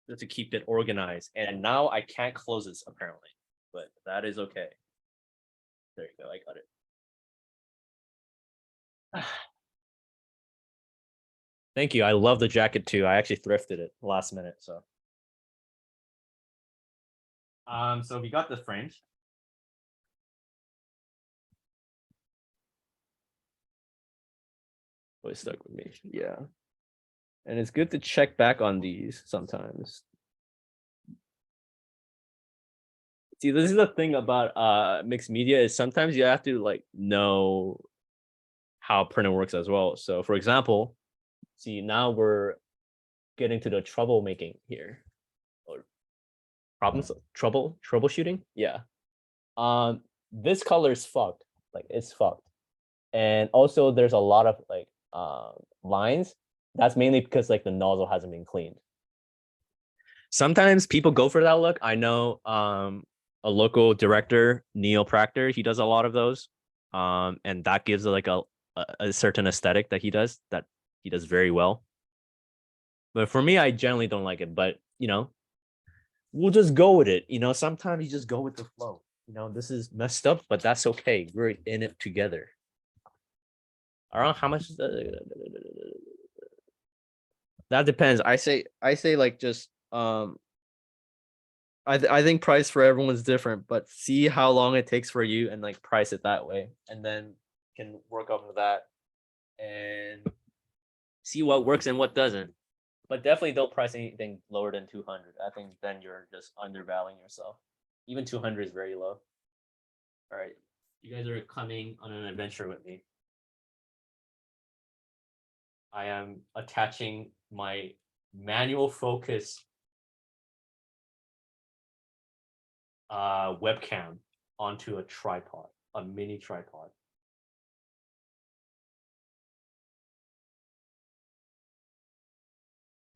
Just to keep it organized. And now I can't close this apparently, but that is okay. There you go, I got it. Thank you. I love the jacket too. I actually thrifted it last minute. So we got the frames. always stuck with me. Yeah. And it's good to check back on these sometimes. See, this is the thing about mixed media is sometimes you have to like know how printer works as well. So for example, see now we're getting to the troublemaking here. Or troubleshooting. Yeah. This color is fucked. Like it's fucked. And also there's a lot of like lines. That's mainly because like the nozzle hasn't been cleaned. Sometimes people go for that look. I know a local director, Neil Proctor, he does a lot of those. And that gives like a certain aesthetic that he does very well. But for me, I generally don't like it. But you know, we'll just go with it. You know, sometimes you just go with the flow. You know, this is messed up, but that's okay. We're in it together. Around how much is that? That depends. I say like just I think price for everyone is different, but see how long it takes for you and like price it that way, and then can work off of that and see what works and what doesn't. But definitely don't price anything lower than 200. I think then you're just undervaluing yourself. Even 200 is very low. All right, you guys are coming on an adventure with me. I am attaching my manual focus webcam onto a tripod, a mini tripod.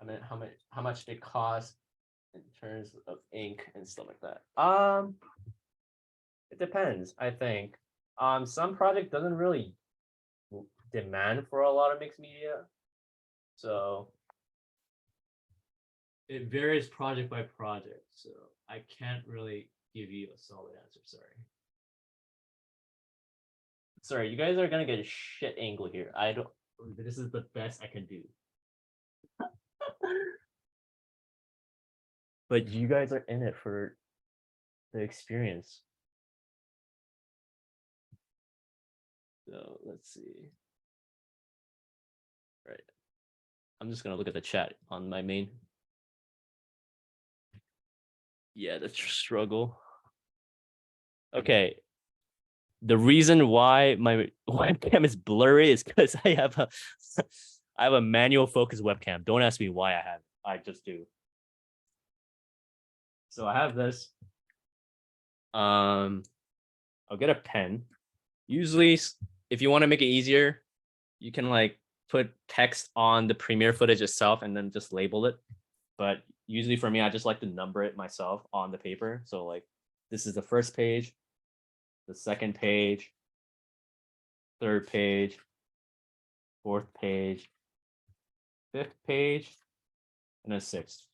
I mean, how much they cost in terms of ink and stuff like that. It depends. I think some project doesn't really demand for a lot of mixed media, so it varies project by project. So I can't really give you a solid answer. Sorry, you guys are gonna get a shit angle here. I don't. This is the best I can do. But you guys are in it for the experience. So let's see. Right. I'm just gonna look at the chat on my main. Yeah, the struggle. Okay. The reason why my webcam is blurry is because I have a manual focus webcam. Don't ask me why I have it. I just do. So I have this. I'll get a pen. Usually, if you want to make it easier, you can like put text on the Premiere footage itself and then just label it. But usually for me, I just like to number it myself on the paper. So like, this is the first page, the second page, third page, fourth page, fifth page, and a sixth.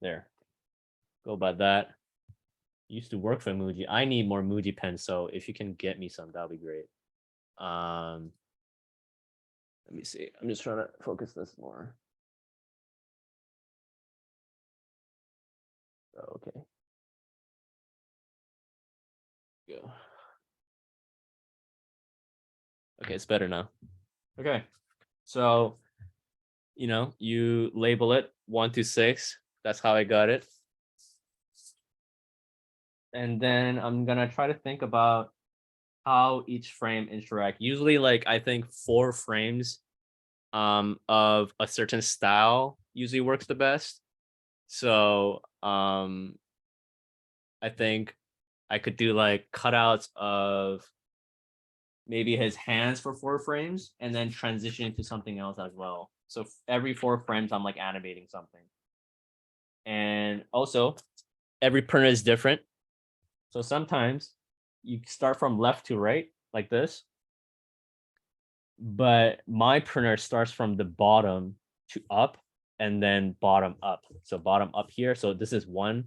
There. Go by that. Used to work for Muji. I need more Muji pens, so if you can get me some, that'll be great. Let me see. I'm just trying to focus this more. Oh, okay. Go. Okay, it's better now. Okay. So, you know, you label it 1 to 6. That's how I got it. And then I'm gonna try to think about how each frame interact. Usually, like I think 4 frames of a certain style usually works the best. So I think I could do like cutouts of maybe his hands for 4 frames and then transition into something else as well. So every 4 frames, I'm like animating something. And also, every printer is different. So sometimes you start from left to right like this. But my printer starts from the bottom to up and then bottom up. So bottom up here. So this is 1,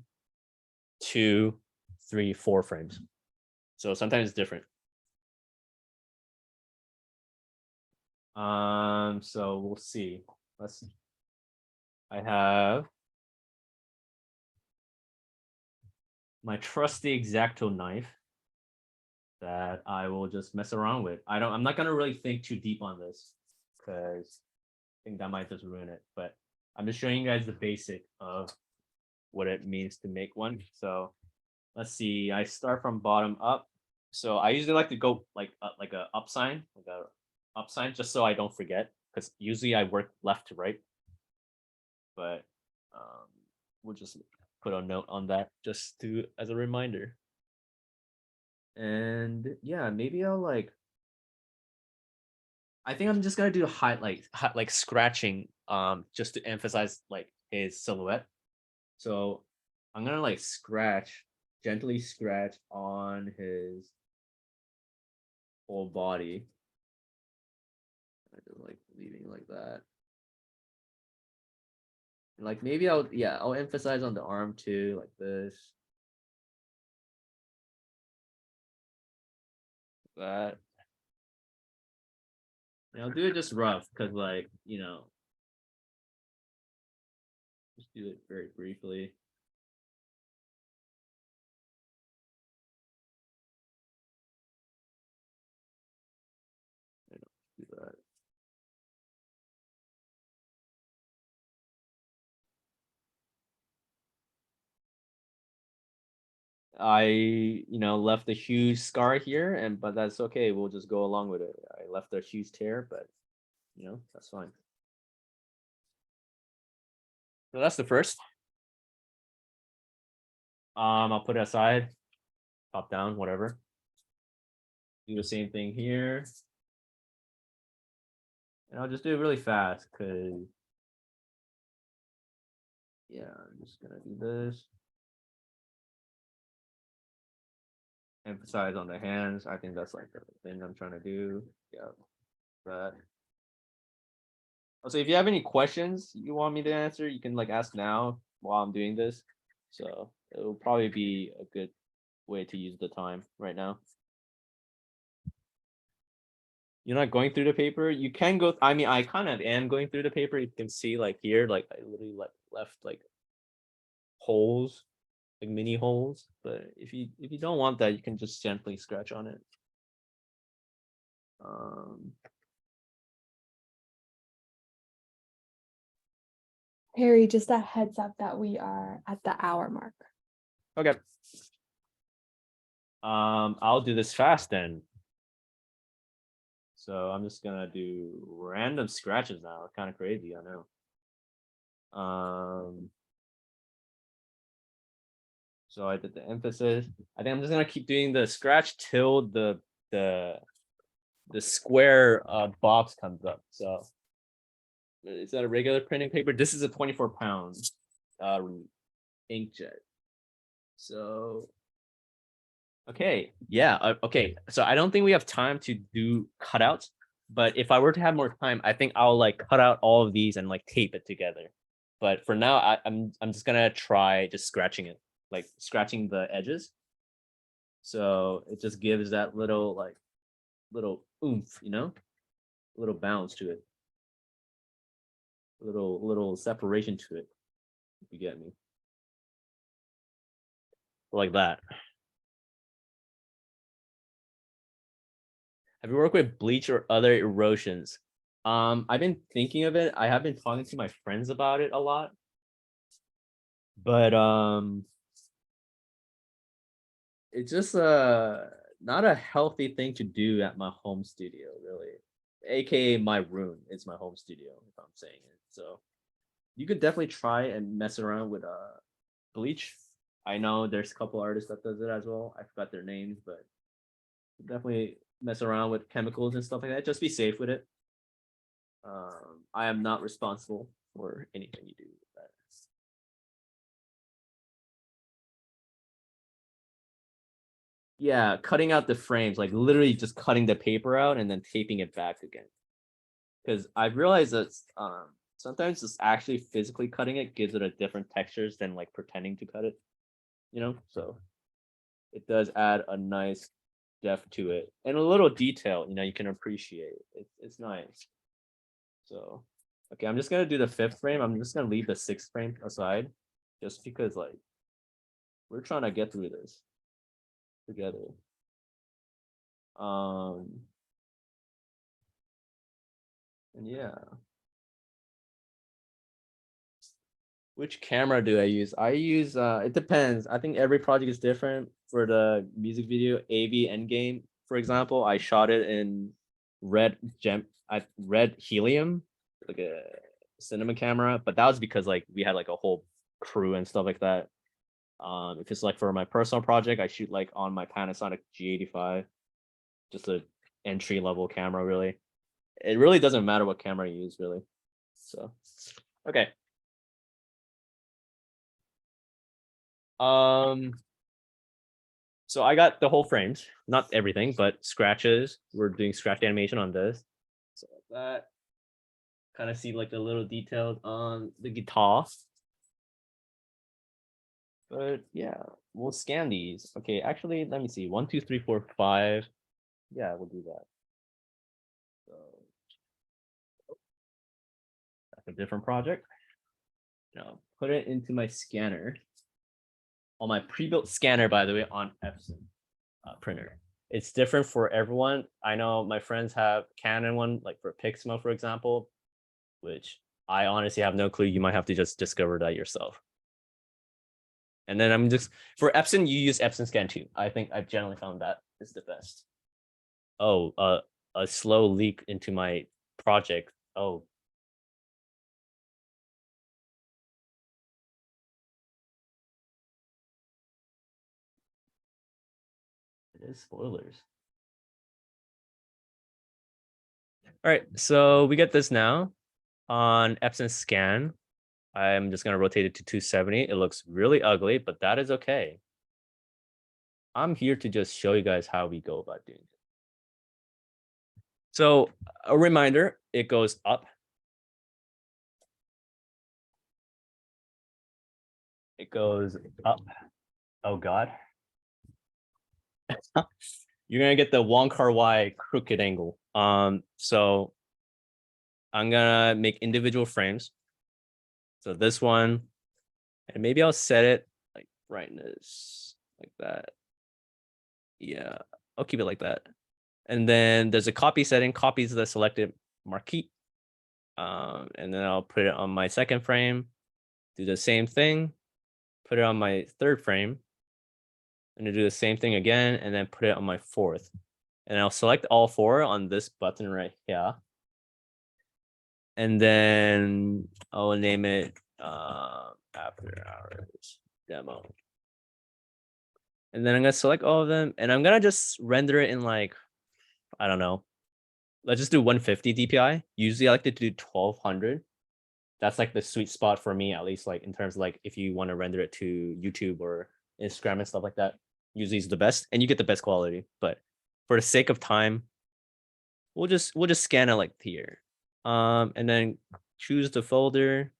2, 3, 4 frames. So sometimes it's different. So we'll see. Let's see. I have my trusty X-Acto knife that I will just mess around with. I'm not gonna really think too deep on this because I think that might just ruin it. But I'm just showing you guys the basic of what it means to make one. So let's see. I start from bottom up. So I usually like to go like a up sign, just so I don't forget. Because usually I work left to right, but um, we'll just put a note on that just to as a reminder. And yeah, maybe I'll like. I think I'm just gonna do like scratching, just to emphasize like his silhouette. So I'm gonna like gently scratch on his whole body. I just like leaving like that. And, like maybe I'll emphasize on the arm too, like this. That. And I'll do it just rough because like, just do it very briefly. Do that. I, left a huge scar here, but that's okay. We'll just go along with it. I left a huge tear, but that's fine. So that's the first. I'll put it aside, top down, whatever. Do the same thing here. And I'll just do it really fast because yeah, I'm just gonna do this. Emphasize on the hands. I think that's like the thing I'm trying to do. Yeah, that. So if you have any questions you want me to answer, you can like ask now while I'm doing this. So it will probably be a good way to use the time right now. You're not going through the paper. You can go. I mean, I kind of am going through the paper. You can see like here, like I literally like left like holes, like mini holes. But if you don't want that, you can just gently scratch on it. Um, Harry, just a heads up that we are at the hour mark. okay. I'll do this fast then. So I'm just gonna do random scratches now. It's kind of crazy, I know. So I did the emphasis. I think I'm just gonna keep doing the scratch till the square box comes up. So is that a regular printing paper? This is a 24-pound inkjet. So okay, yeah, okay. So I don't think we have time to do cutouts, but if I were to have more time, I think I'll like cut out all of these and like tape it together. But for now, I'm just gonna try just scratching it, like scratching the edges. So it just gives that little oomph, little bounce to it, little separation to it. If you get me, like that. Have you worked with bleach or other erosions? I've been thinking of it. I have been talking to my friends about it a lot, but it's just not a healthy thing to do at my home studio, really. AKA my room is my home studio, if I'm saying it. So you could definitely try and mess around with bleach. I know there's a couple artists that does it as well. I forgot their names, but definitely mess around with chemicals and stuff like that. Just be safe with it. I am not responsible for anything you do with that. Yeah, cutting out the frames, like literally just cutting the paper out and then taping it back again. Because I've realized that sometimes just actually physically cutting it gives it a different textures than like pretending to cut it. So it does add a nice depth to it and a little detail. You can appreciate. It's nice. So okay, I'm just gonna do the 5th frame. I'm just gonna leave the 6th frame aside, just because like we're trying to get through this together. And yeah. Which camera do I use? I use it depends. I think every project is different. For the music video, AV Endgame, for example, I shot it in red helium, like a cinema camera, but that was because like we had like a whole crew and stuff like that. If it's like for my personal project, I shoot like on my Panasonic G85, just a entry level camera, really. It really doesn't matter what camera you use, really. So, okay. So I got the whole frames, not everything, but scratches. We're doing scratch animation on this. So like that. Kind of see like the little details on the guitar. But yeah, we'll scan these. Okay, actually, let me see. 1, 2, 3, 4, 5. Yeah, we'll do that. So that's a different project. Now put it into my scanner. On my pre-built scanner, by the way, on Epson printer. It's different for everyone. I know my friends have Canon one, like for Pixma, for example, which I honestly have no clue. You might have to just discover that yourself. And then I'm just for Epson, you use Epson Scan 2. I think I've generally found that is the best. Oh, a slow leak into my project. Oh. It is spoilers. All right, so we get this now on Epson Scan. I'm just gonna rotate it to 270. It looks really ugly, but that is okay. I'm here to just show you guys how we go about doing it. So a reminder, it goes up. It goes up. Oh God. You're gonna get the Wong Kar Wai crooked angle. So I'm gonna make individual frames. So this one, and maybe I'll set it like brightness like that. Yeah, I'll keep it like that. And then there's a copy setting, copies the selected marquee. And then I'll put it on my second frame, do the same thing, put it on my third frame, and do the same thing again, and then put it on my fourth. And I'll select all four on this button right here. And then I'll name it After Hours Demo. And then I'm gonna select all of them, and I'm gonna just render it in like, I don't know, let's just do 150 DPI. Usually I like to do 1200. That's like the sweet spot for me, at least like in terms of like if you want to render it to YouTube or Instagram and stuff like that. Usually is the best, and you get the best quality. But for the sake of time, we'll just scan it like here. And then choose the folder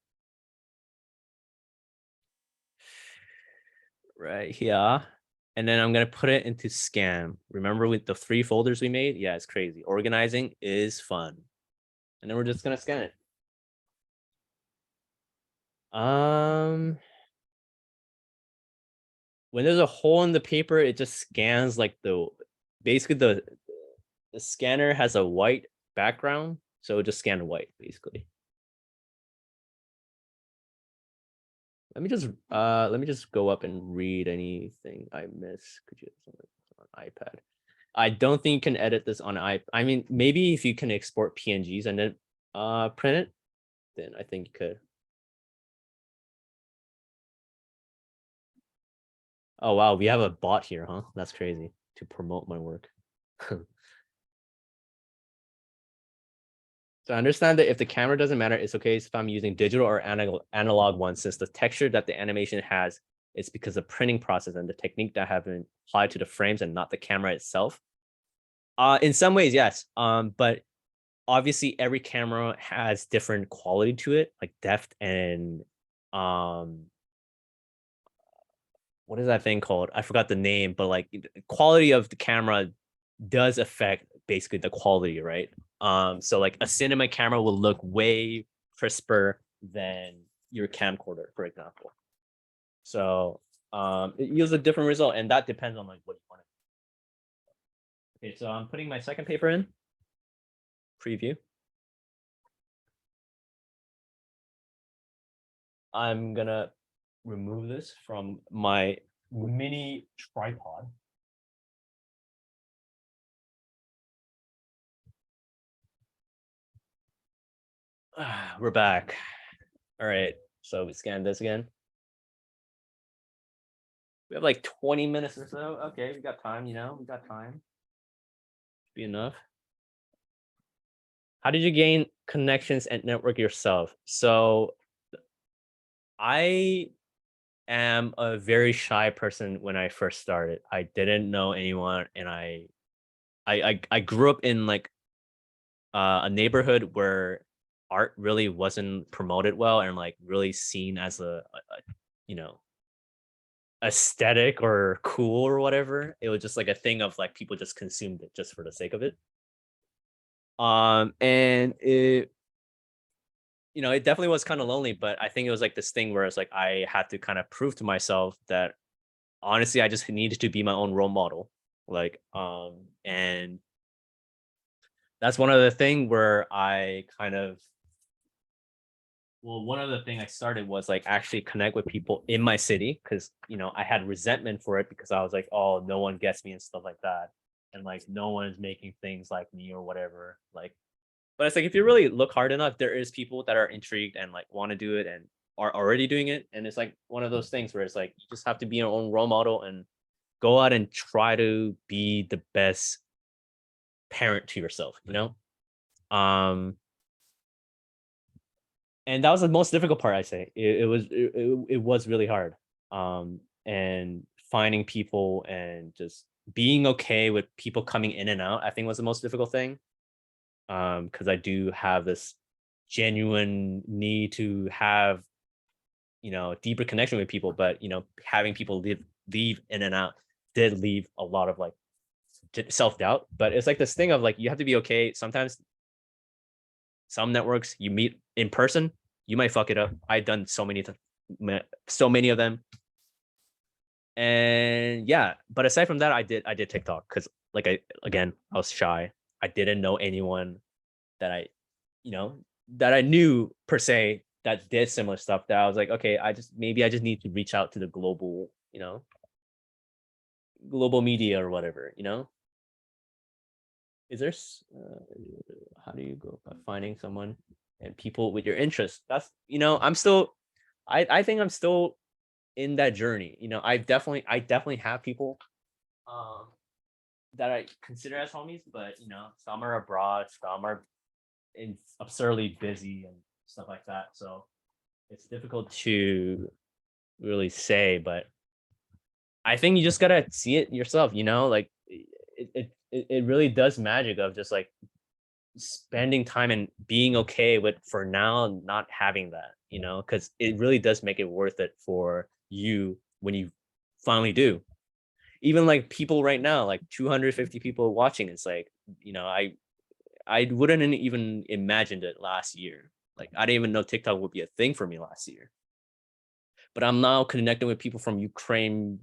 right here. And then I'm gonna put it into scan. Remember with the 3 folders we made? Yeah, it's crazy. Organizing is fun. And then we're just gonna scan it. When there's a hole in the paper, it just scans like basically the scanner has a white background, so it just scan white basically. Let me just go up and read anything I miss. Could you on iPad? I don't think you can edit this on iPad. I mean, maybe if you can export PNGs and then print it, then I think you could. Oh wow, we have a bot here, huh? That's crazy to promote my work. So I understand that if the camera doesn't matter, it's okay if I'm using digital or analog one, since the texture that the animation has is because of printing process and the technique that have been applied to the frames and not the camera itself. In some ways, yes. But obviously every camera has different quality to it, like depth and what is that thing called? I forgot the name, but like quality of the camera does affect basically the quality, right? So like a cinema camera will look way crisper than your camcorder, for example. So it yields a different result, and that depends on like what you want. Okay, so I'm putting my second paper in. Preview. I'm gonna remove this from my mini tripod. We're back. All right, so we scan this again. We have like 20 minutes or so. Okay, we got time, we got time. Be enough. How did you gain connections and network yourself? So I am a very shy person when I first started. I didn't know anyone, and I grew up in like a neighborhood where art really wasn't promoted well and like really seen as a you know aesthetic or cool or whatever. It was just like a thing of like people just consumed it just for the sake of it. And it definitely was kind of lonely, but I think it was like this thing where it's like I had to kind of prove to myself that honestly I just needed to be my own role model. Like and that's one of the thing where I kind of well, one of the thing I started was like actually connect with people in my city because I had resentment for it because I was like, oh, no one gets me and stuff like that, and like no one's making things like me or whatever. Like, but it's like if you really look hard enough, there is people that are intrigued and like want to do it and are already doing it, and it's like one of those things where it's like you just have to be your own role model and go out and try to be the best parent to yourself. Um, and that was the most difficult part. I say it was really hard. And finding people and just being okay with people coming in and out, I think was the most difficult thing. Because I do have this genuine need to have deeper connection with people, but having people leave in and out did leave a lot of like self doubt. But it's like this thing of like you have to be okay. Sometimes some networks you meet in person, you might fuck it up. I've done so many of them, and yeah. But aside from that, I did TikTok because I was shy. I didn't know anyone that you know that I knew per se that did similar stuff. That I was like, okay, I just need to reach out to the global media or whatever. Is there how do you go about finding someone and people with your interests? That's I'm still I think I'm still in that journey. I definitely have people um that I consider as homies, but some are abroad, some are absurdly busy and stuff like that. So it's difficult to really say, but I think you just gotta see it yourself. Like it really does magic of just like spending time and being okay with for now not having that, because it really does make it worth it for you when you finally do. Even like people right now, like 250 people watching, it's like, I wouldn't even imagined it last year. Like I didn't even know TikTok would be a thing for me last year. But I'm now connecting with people from Ukraine.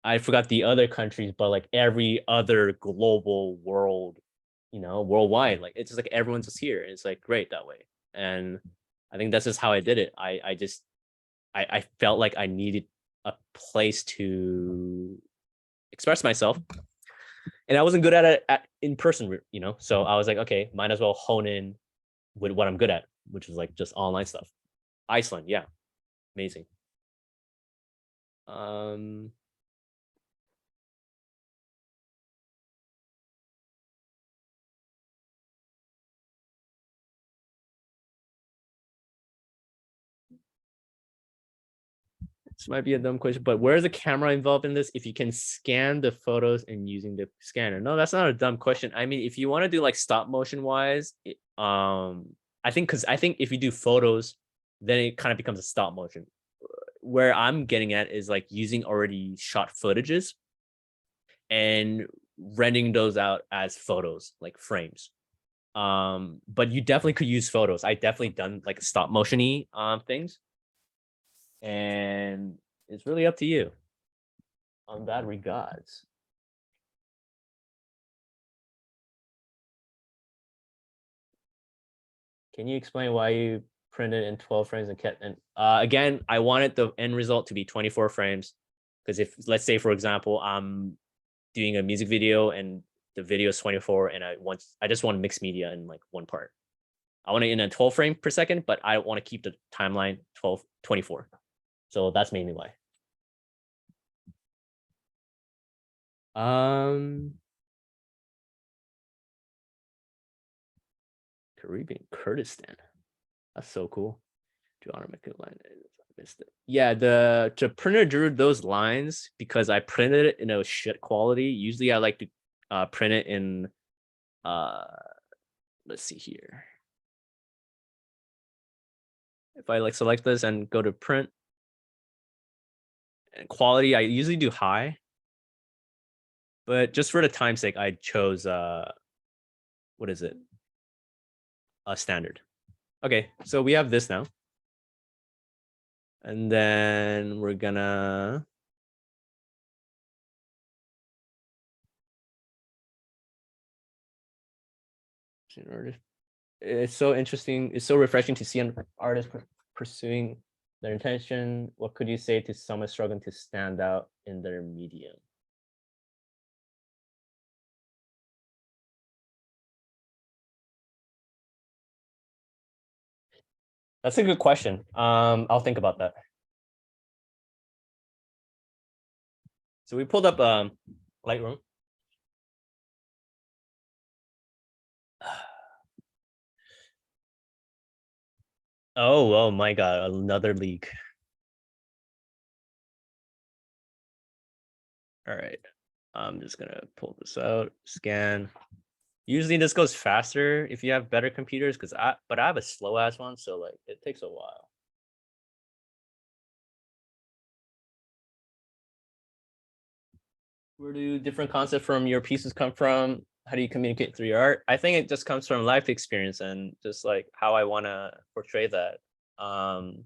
I forgot the other countries, but like every other global worldwide. Like it's just like everyone's just here. It's like great that way. And I think that's just how I did it. I felt like I needed a place to express myself. And I wasn't good at it in person. So I was like, okay, might as well hone in with what I'm good at, which is like just online stuff. Iceland, yeah, amazing. Um, this might be a dumb question, but where's the camera involved in this? If you can scan the photos and using the scanner? No, that's not a dumb question. I mean, if you want to do like stop motion wise, I think if you do photos, then it kind of becomes a stop motion. Where I'm getting at is like using already shot footages and rendering those out as photos, like frames. But you definitely could use photos. I definitely done like stop motiony things, and it's really up to you on that regards. Can you explain why you printed in 12 frames and kept? And again, I wanted the end result to be 24 frames, because if, let's say, for example, I'm doing a music video and the video is 24, and I just want mixed media in like one part. I want it in a 12 frame per second, but I want to keep the timeline 24. So that's mainly why. Caribbean Kurdistan. That's so cool. Do honor make a line. I missed it. Yeah, the printer drew those lines because I printed it in a shit quality. Usually I like to print it in let's see here. If I like select this and go to print and quality, I usually do high. But just for the time's sake, I chose what is it? A standard. Okay, so we have this now. And then we're gonna it's so interesting. It's so refreshing to see an artist pursuing their intention. What could you say to someone struggling to stand out in their medium? That's a good question. I'll think about that. So we pulled up Lightroom. Oh my god, another leak. All right. I'm just gonna pull this out, scan. Usually this goes faster if you have better computers, but I have a slow ass one, so like it takes a while. Where do different concepts from your pieces come from? How do you communicate through your art? I think it just comes from life experience and just like how I want to portray that. And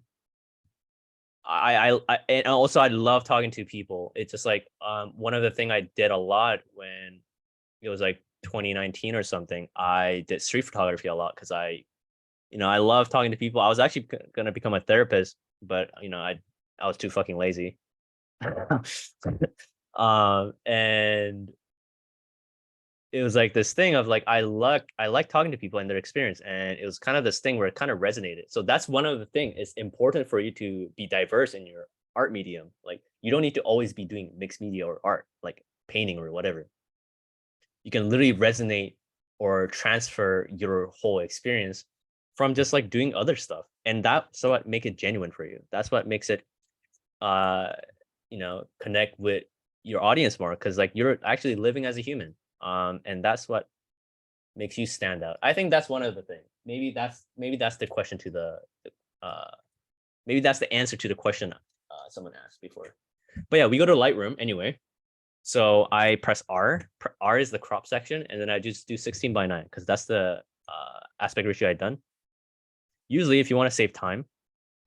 also I love talking to people. It's just like one of the thing I did a lot when it was like 2019 or something. I did street photography a lot because I love talking to people. I was actually gonna become a therapist, but I was too fucking lazy. And it was like this thing of like I like talking to people and their experience, and it was kind of this thing where it kind of resonated. So that's one of the things. It's important for you to be diverse in your art medium. Like you don't need to always be doing mixed media or art, like painting or whatever. You can literally resonate or transfer your whole experience from just like doing other stuff, and that's what make it genuine for you. That's what makes it connect with your audience more, because like you're actually living as a human, and that's what makes you stand out. I think that's one of the things. Maybe that's the question to the uh maybe that's the answer to the question someone asked before. But yeah, we go to Lightroom anyway. So I press R. R is the crop section, and then I just do 16:9 because that's the aspect ratio I've done. Usually, if you want to save time,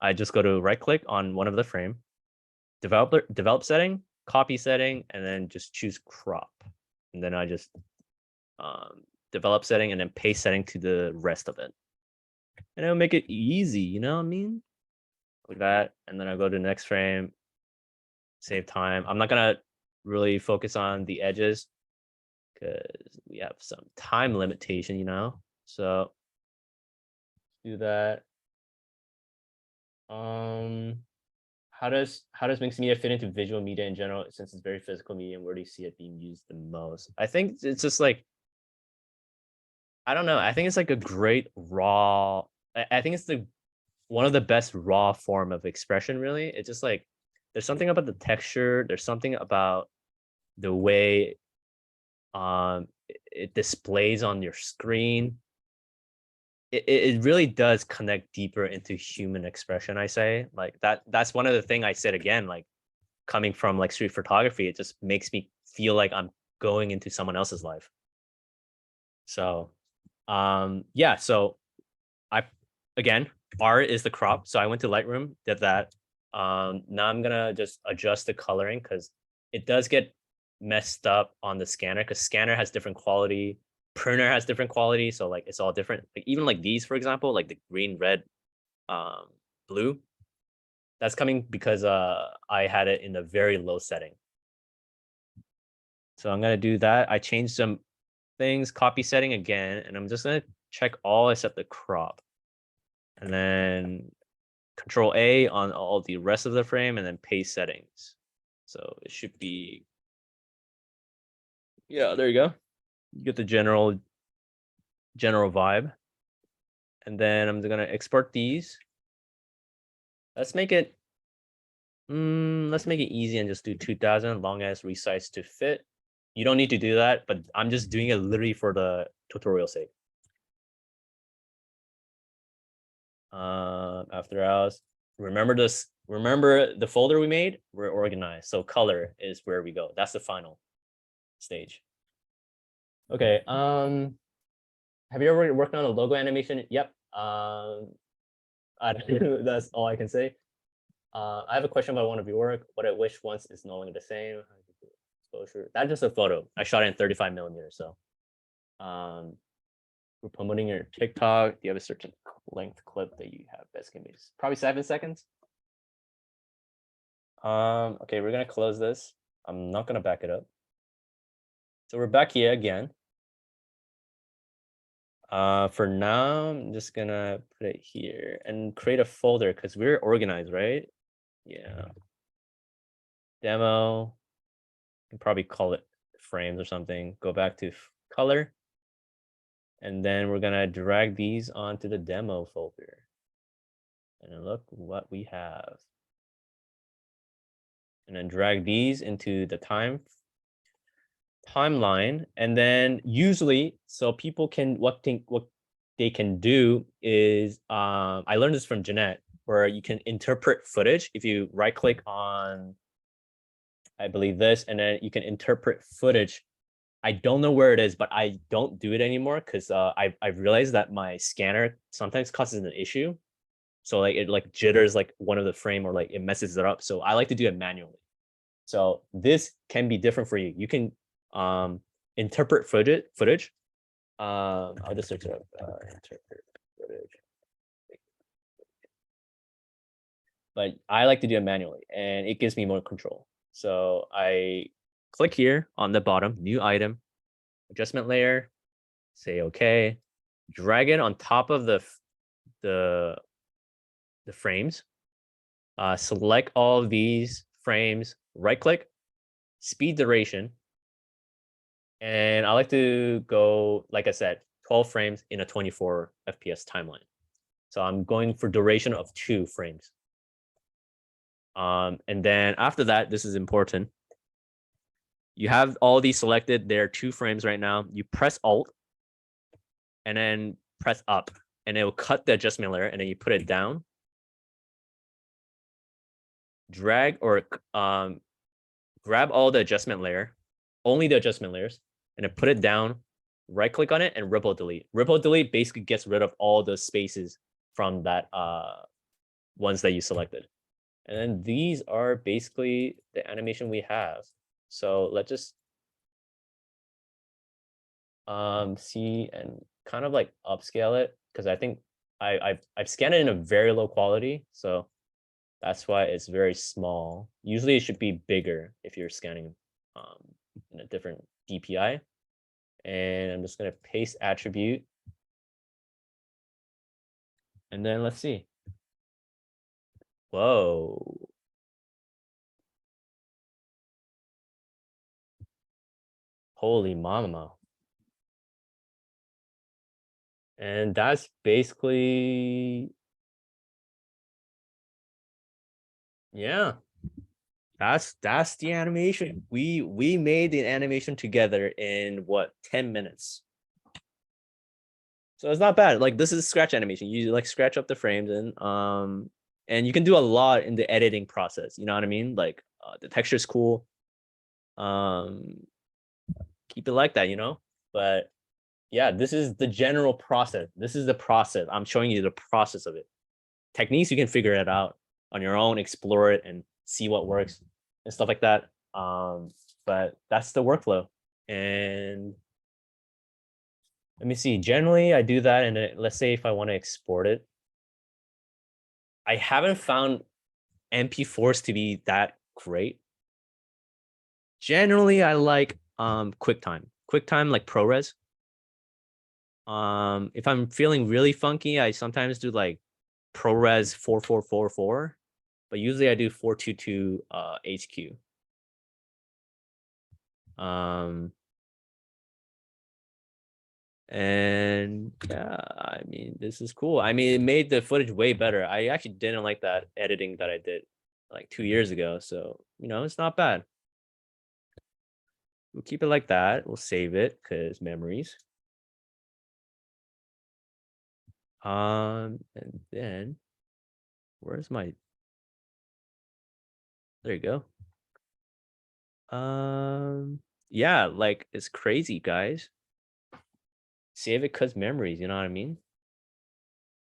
I just go to right click on one of the frame, develop setting, copy setting, and then just choose crop. And then I just develop setting and then paste setting to the rest of it. And it'll make it easy, you know what I mean? Like that. And then I go to the next frame, save time. I'm not gonna really focus on the edges because we have some time limitation. So do that. How does mixed media fit into visual media in general, since it's very physical medium? Where do you see it being used the most? I think it's just like, I don't know. I think it's like a great raw. I think it's one of the best raw form of expression. Really, it's just like there's something about the texture. There's something about the way it displays on your screen. It really does connect deeper into human expression. I say like that's one of the thing I said again, like coming from like street photography, it just makes me feel like I'm going into someone else's life. So yeah, so I again, R is the crop. So I went to Lightroom, did that. Now I'm gonna just adjust the coloring because it does get messed up on the scanner, because scanner has different quality printer has different quality, so like it's all different. Like even like these, for example, like the green, red, blue, that's coming because I had it in a very low setting. So I'm gonna do that. I changed some things, copy setting again, and I'm just gonna check all except the crop. And then Control A on all the rest of the frame and then paste settings. So it should be, yeah, there you go. You get the general vibe. And then I'm gonna export these. Let's make it easy and just do 2000 long as resize to fit. You don't need to do that, but I'm just doing it literally for the tutorial sake. After hours, remember the folder we made? We're organized. So color is where we go. That's the final stage. Okay. Have you ever worked on a logo animation? Yep. That's all I can say. I have a question about one of your work. What I wish once is no longer the same. Exposure. That's just a photo. I shot it in 35 millimeters. So, we're promoting your TikTok. Do you have a certain length clip that you have best images? Probably 7 seconds. Okay, we're gonna close this. I'm not gonna back it up. So we're back here again. For now, I'm just gonna put it here and create a folder because we're organized, right? Yeah. Demo. You can probably call it frames or something. Go back to color. And then we're gonna drag these onto the demo folder. And look what we have. And then drag these into the timeline. And then usually, so people can what they can do is I learned this from Jeanette, where you can interpret footage if you right click on, I believe this, and then you can interpret footage. I don't know where it is, but I don't do it anymore because I've realized that my scanner sometimes causes an issue. So like it like jitters like one of the frame or like it messes it up. So I like to do it manually. So this can be different for you. You can interpret footage. I'll just search it up. Interpret footage. But I like to do it manually and it gives me more control. So I click here on the bottom, new item, adjustment layer, say okay, drag it on top of the frames, select all of these frames, right click, speed duration, and I like to go, like I said, 12 frames in a 24 FPS timeline. So I'm going for duration of 2 frames. And then after that, this is important. You have all these selected. There are 2 frames right now. You press Alt and then press up, and it will cut the adjustment layer, and then you put it down. Drag or grab all the adjustment layer, only the adjustment layers, and then put it down. Right click on it and ripple delete. Ripple delete basically gets rid of all the spaces from that ones that you selected. And then these are basically the animation we have. So let's just see and kind of like upscale it because I think I've scanned it in a very low quality, so that's why it's very small. Usually it should be bigger if you're scanning in a different DPI. And I'm just gonna paste attribute. And then let's see. Whoa. Holy mama. And that's basically, yeah. That's the animation. We made the animation together in what, 10 minutes. So it's not bad. Like this is scratch animation. You like scratch up the frames and you can do a lot in the editing process. You know what I mean? Like the texture is cool. Keep it like that, you know? But yeah, this is the general process. This is the process. I'm showing you the process of it. Techniques, you can figure it out on your own, explore it and see what works and stuff like that. But that's the workflow. And Let me see. Generally, I do that, and then let's say if I want to export it, I haven't found MP4s to be that great. Generally, I like QuickTime. QuickTime like ProRes. If I'm feeling really funky, I sometimes do like ProRes 4444, but usually I do 422 HQ. And yeah, I mean, this is cool. I mean, it made the footage way better. I actually didn't like that editing that I did like 2 years ago. So, it's not bad. We'll keep it like that. We'll save it because memories. And then where's my, there you go. Yeah, like it's crazy, guys. Save it cause memories, you know what I mean?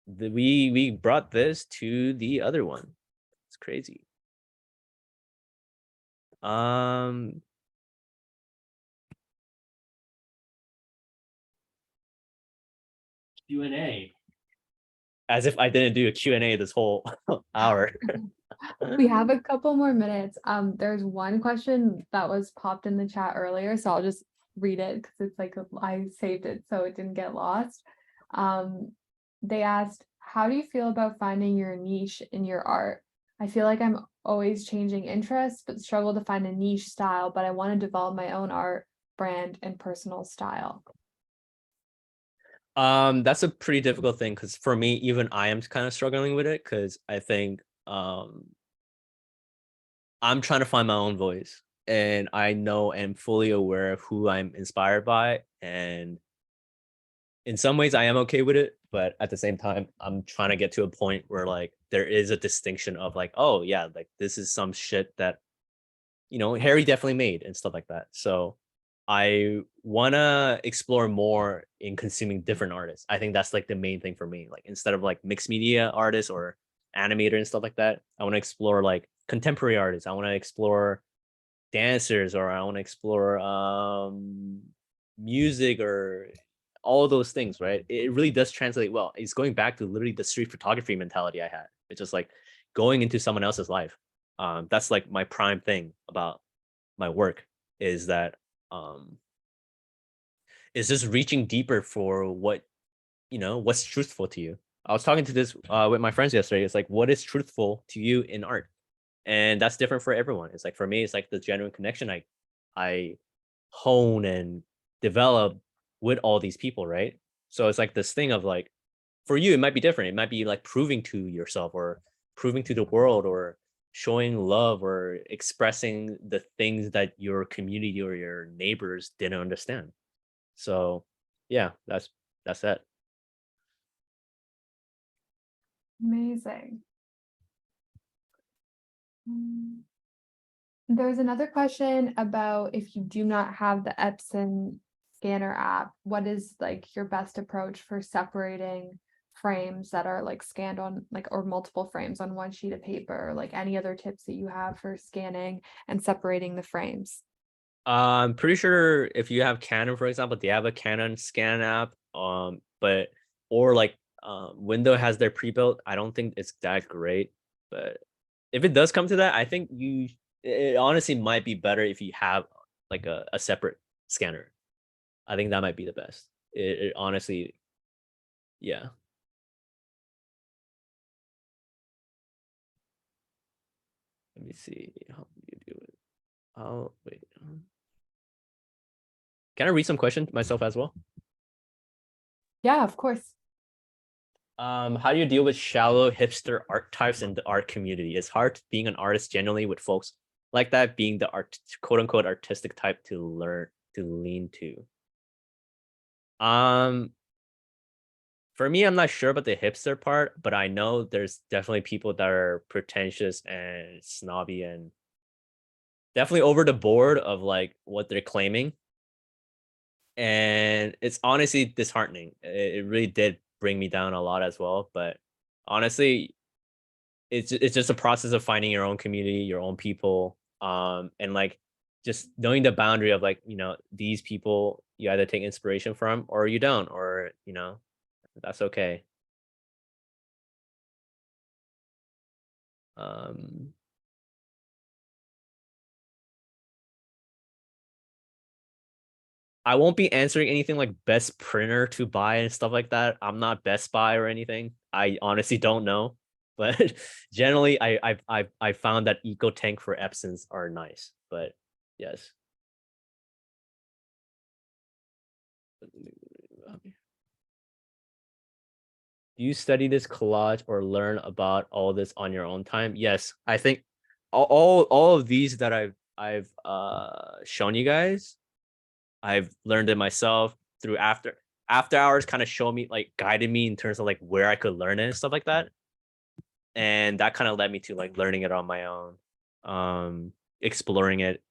We brought this to the other one. It's crazy. Q&A. As if I didn't do a Q&A this whole hour. We have a couple more minutes. There's one question that was popped in the chat earlier, so I'll just read it because it's like I saved it so it didn't get lost. They asked, how do you feel about finding your niche in your art? I feel like I'm always changing interests, but struggle to find a niche style, but I want to develop my own art brand and personal style. That's a pretty difficult thing because for me, even I am kind of struggling with it because I think I'm trying to find my own voice, and I know and fully aware of who I'm inspired by, and in some ways I am okay with it, but at the same time I'm trying to get to a point where like there is a distinction of like, oh yeah, like this is some shit that Harry definitely made and stuff like that. So I want to explore more in consuming different artists. I think that's like the main thing for me. Like instead of like mixed media artists or animator and stuff like that, I want to explore like contemporary artists. I want to explore dancers, or I want to explore music, or all those things, right? It really does translate well. It's going back to literally the street photography mentality I had. It's just like going into someone else's life. That's like my prime thing about my work, is that is just reaching deeper for what's truthful to you. I was talking to this with my friends yesterday. It's like, what is truthful to you in art? And that's different for everyone. It's like, for me, it's like the genuine connection I hone and develop with all these people, right? So it's like this thing of like, for you it might be different. It might be like proving to yourself, or proving to the world, or showing love, or expressing the things that your community or your neighbors didn't understand. So yeah, that's that. Amazing. There's another question about if you do not have the Epson scanner app, what is like your best approach for separating frames that are like scanned on like, or multiple frames on one sheet of paper, or like any other tips that you have for scanning and separating the frames? I'm pretty sure if you have Canon, for example, they have a Canon scan app. But or like Windows has their pre-built. I don't think it's that great, but if it does come to that, I think it honestly might be better if you have like a separate scanner. I think that might be the best. It honestly, yeah. Let me see how you do it. Oh wait, can I read some questions myself as well? Yeah, of course. How do you deal with shallow hipster archetypes in the art community? It's hard being an artist generally with folks like that being the art quote unquote artistic type to lean to. Um, for me, I'm not sure about the hipster part, but I know there's definitely people that are pretentious and snobby and definitely over the board of like what they're claiming. And it's honestly disheartening. It really did bring me down a lot as well. But honestly, it's just a process of finding your own community, your own people, and like just knowing the boundary of like these people you either take inspiration from or you don't, or that's okay. Um, I won't be answering anything like best printer to buy and stuff like that. I'm not Best Buy or anything. I honestly don't know, but generally, I found that Eco Tank for Epsons are nice. But yes. Do you study this collage or learn about all this on your own time? Yes, I think all of these that I've shown you guys, I've learned it myself through after hours kind of show me like guided me in terms of like where I could learn it and stuff like that. And that kind of led me to like learning it on my own, exploring it,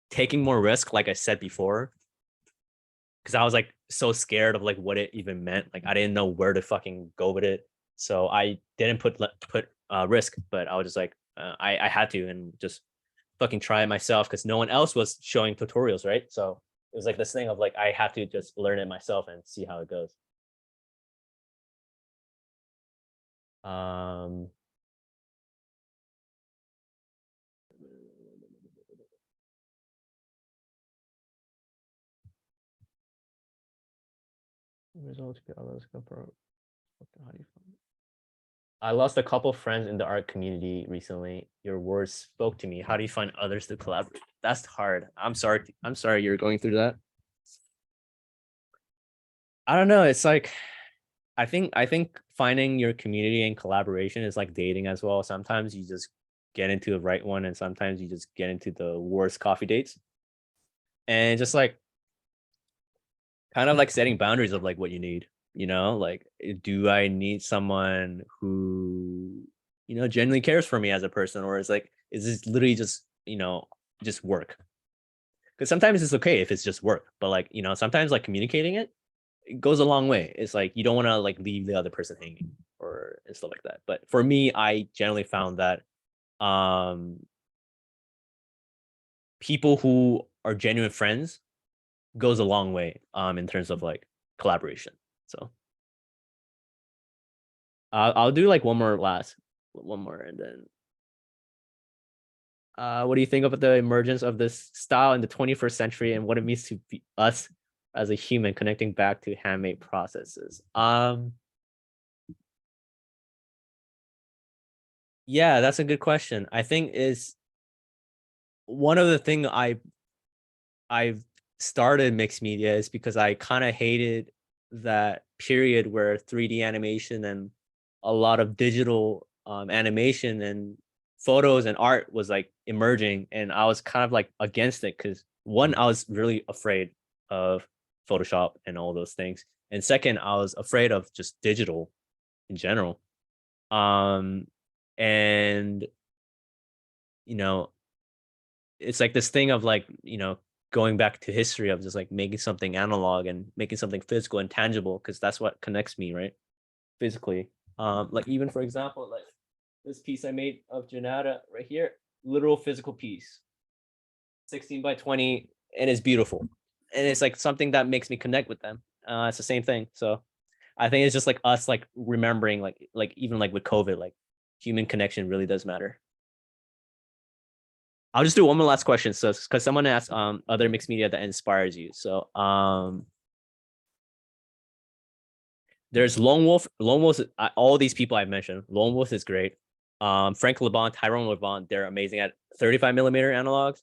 taking more risk, like I said before, because I was like so scared of like what it even meant. Like I didn't know where to fucking go with it. So I didn't put risk, but I was just like I had to and just fucking try it myself because no one else was showing tutorials, right? So it was like this thing of like I have to just learn it myself and see how it goes. Um results get others go for how do you find it? I lost a couple friends in the art community recently. Your words spoke to me. How do you find others to collaborate? That's hard. I'm sorry. I'm sorry you're going through that. I don't know. It's like I think finding your community and collaboration is like dating as well. Sometimes you just get into the right one, and sometimes you just get into the worst coffee dates. And just like kind of like setting boundaries of like what you need. Like do I need someone who genuinely cares for me as a person, or is this literally just just work? Because sometimes it's okay if it's just work, but like sometimes like communicating it goes a long way. It's like you don't want to like leave the other person hanging or and stuff like that. But for me, I generally found that um people who are genuine friends goes a long way in terms of like collaboration. So I'll do like one more, and then what do you think about the emergence of this style in the 21st century and what it means to be us as a human connecting back to handmade processes? Yeah, that's a good question. I think is one of the thing I've started mixed media is because I kind of hated that period where 3D animation and a lot of digital animation and photos and art was like emerging, and I was kind of like against it because one, I was really afraid of Photoshop and all those things, and second, I was afraid of just digital in general. Um, and you know, it's like this thing of like going back to history of just like making something analog and making something physical and tangible because that's what connects me, right? Physically. Like even for example, like this piece I made of Janata right here, literal physical piece, 16 by 20, and it's beautiful. And it's like something that makes me connect with them. It's the same thing. So I think it's just like us like remembering like even like with COVID, like human connection really does matter. I'll just do one more last question. So, because someone asked, other mixed media that inspires you. So, there's Lone Wolf. Lone Wolf. All these people I've mentioned. Lone Wolf is great. Frank Lebon, Tyrone Lebon, they're amazing at 35 millimeter analogs.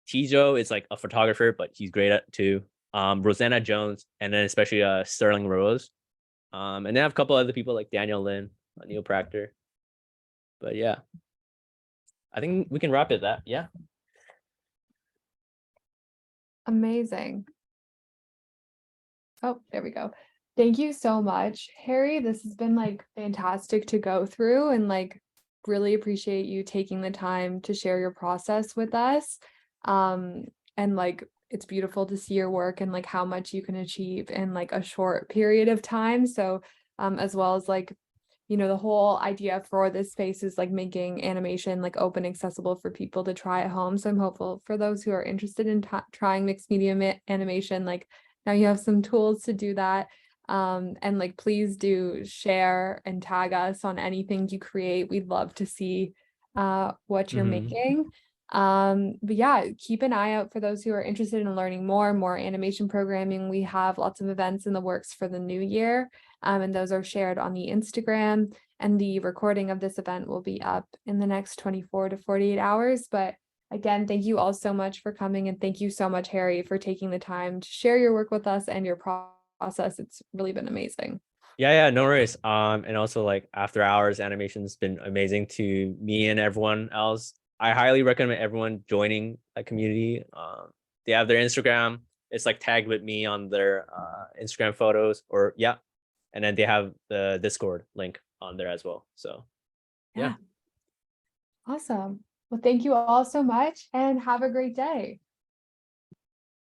Tijo is like a photographer, but he's great at too. Rosanna Jones, and then especially Sterling Rose. And then I have a couple other people like Daniel Lin, Neil Proctor. But yeah, I think we can wrap it. That yeah. Amazing. Oh, there we go. Thank you so much, Harry. This has been like fantastic to go through, and like really appreciate you taking the time to share your process with us. Um, and like it's beautiful to see your work and like how much you can achieve in like a short period of time. So, as well as like the whole idea for this space is like making animation like open, accessible for people to try at home. So I'm hopeful for those who are interested in trying mixed media animation, like now you have some tools to do that. And like, please do share and tag us on anything you create. We'd love to see what you're Mhm. making. But yeah, keep an eye out for those who are interested in learning more animation programming. We have lots of events in the works for the new year, and those are shared on the Instagram, and the recording of this event will be up in the next 24 to 48 hours. But again, thank you all so much for coming, and thank you so much, Harry, for taking the time to share your work with us and your process. It's really been amazing. Yeah, no worries. And also like after hours animation's been amazing to me and everyone else. I highly recommend everyone joining a community. They have their Instagram. It's like tagged with me on their Instagram photos, or yeah, and then they have the Discord link on there as well. So yeah, Yeah, awesome. Well, thank you all so much and have a great day.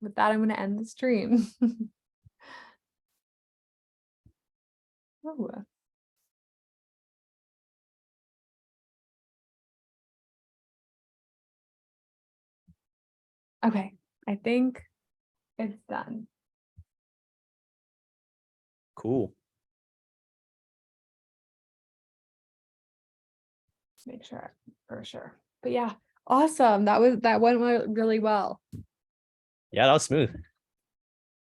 With that, I'm going to end the stream. Ooh, okay, I think it's done. cool. Let's make sure for sure. But yeah, awesome. That went really well. Yeah, that was smooth.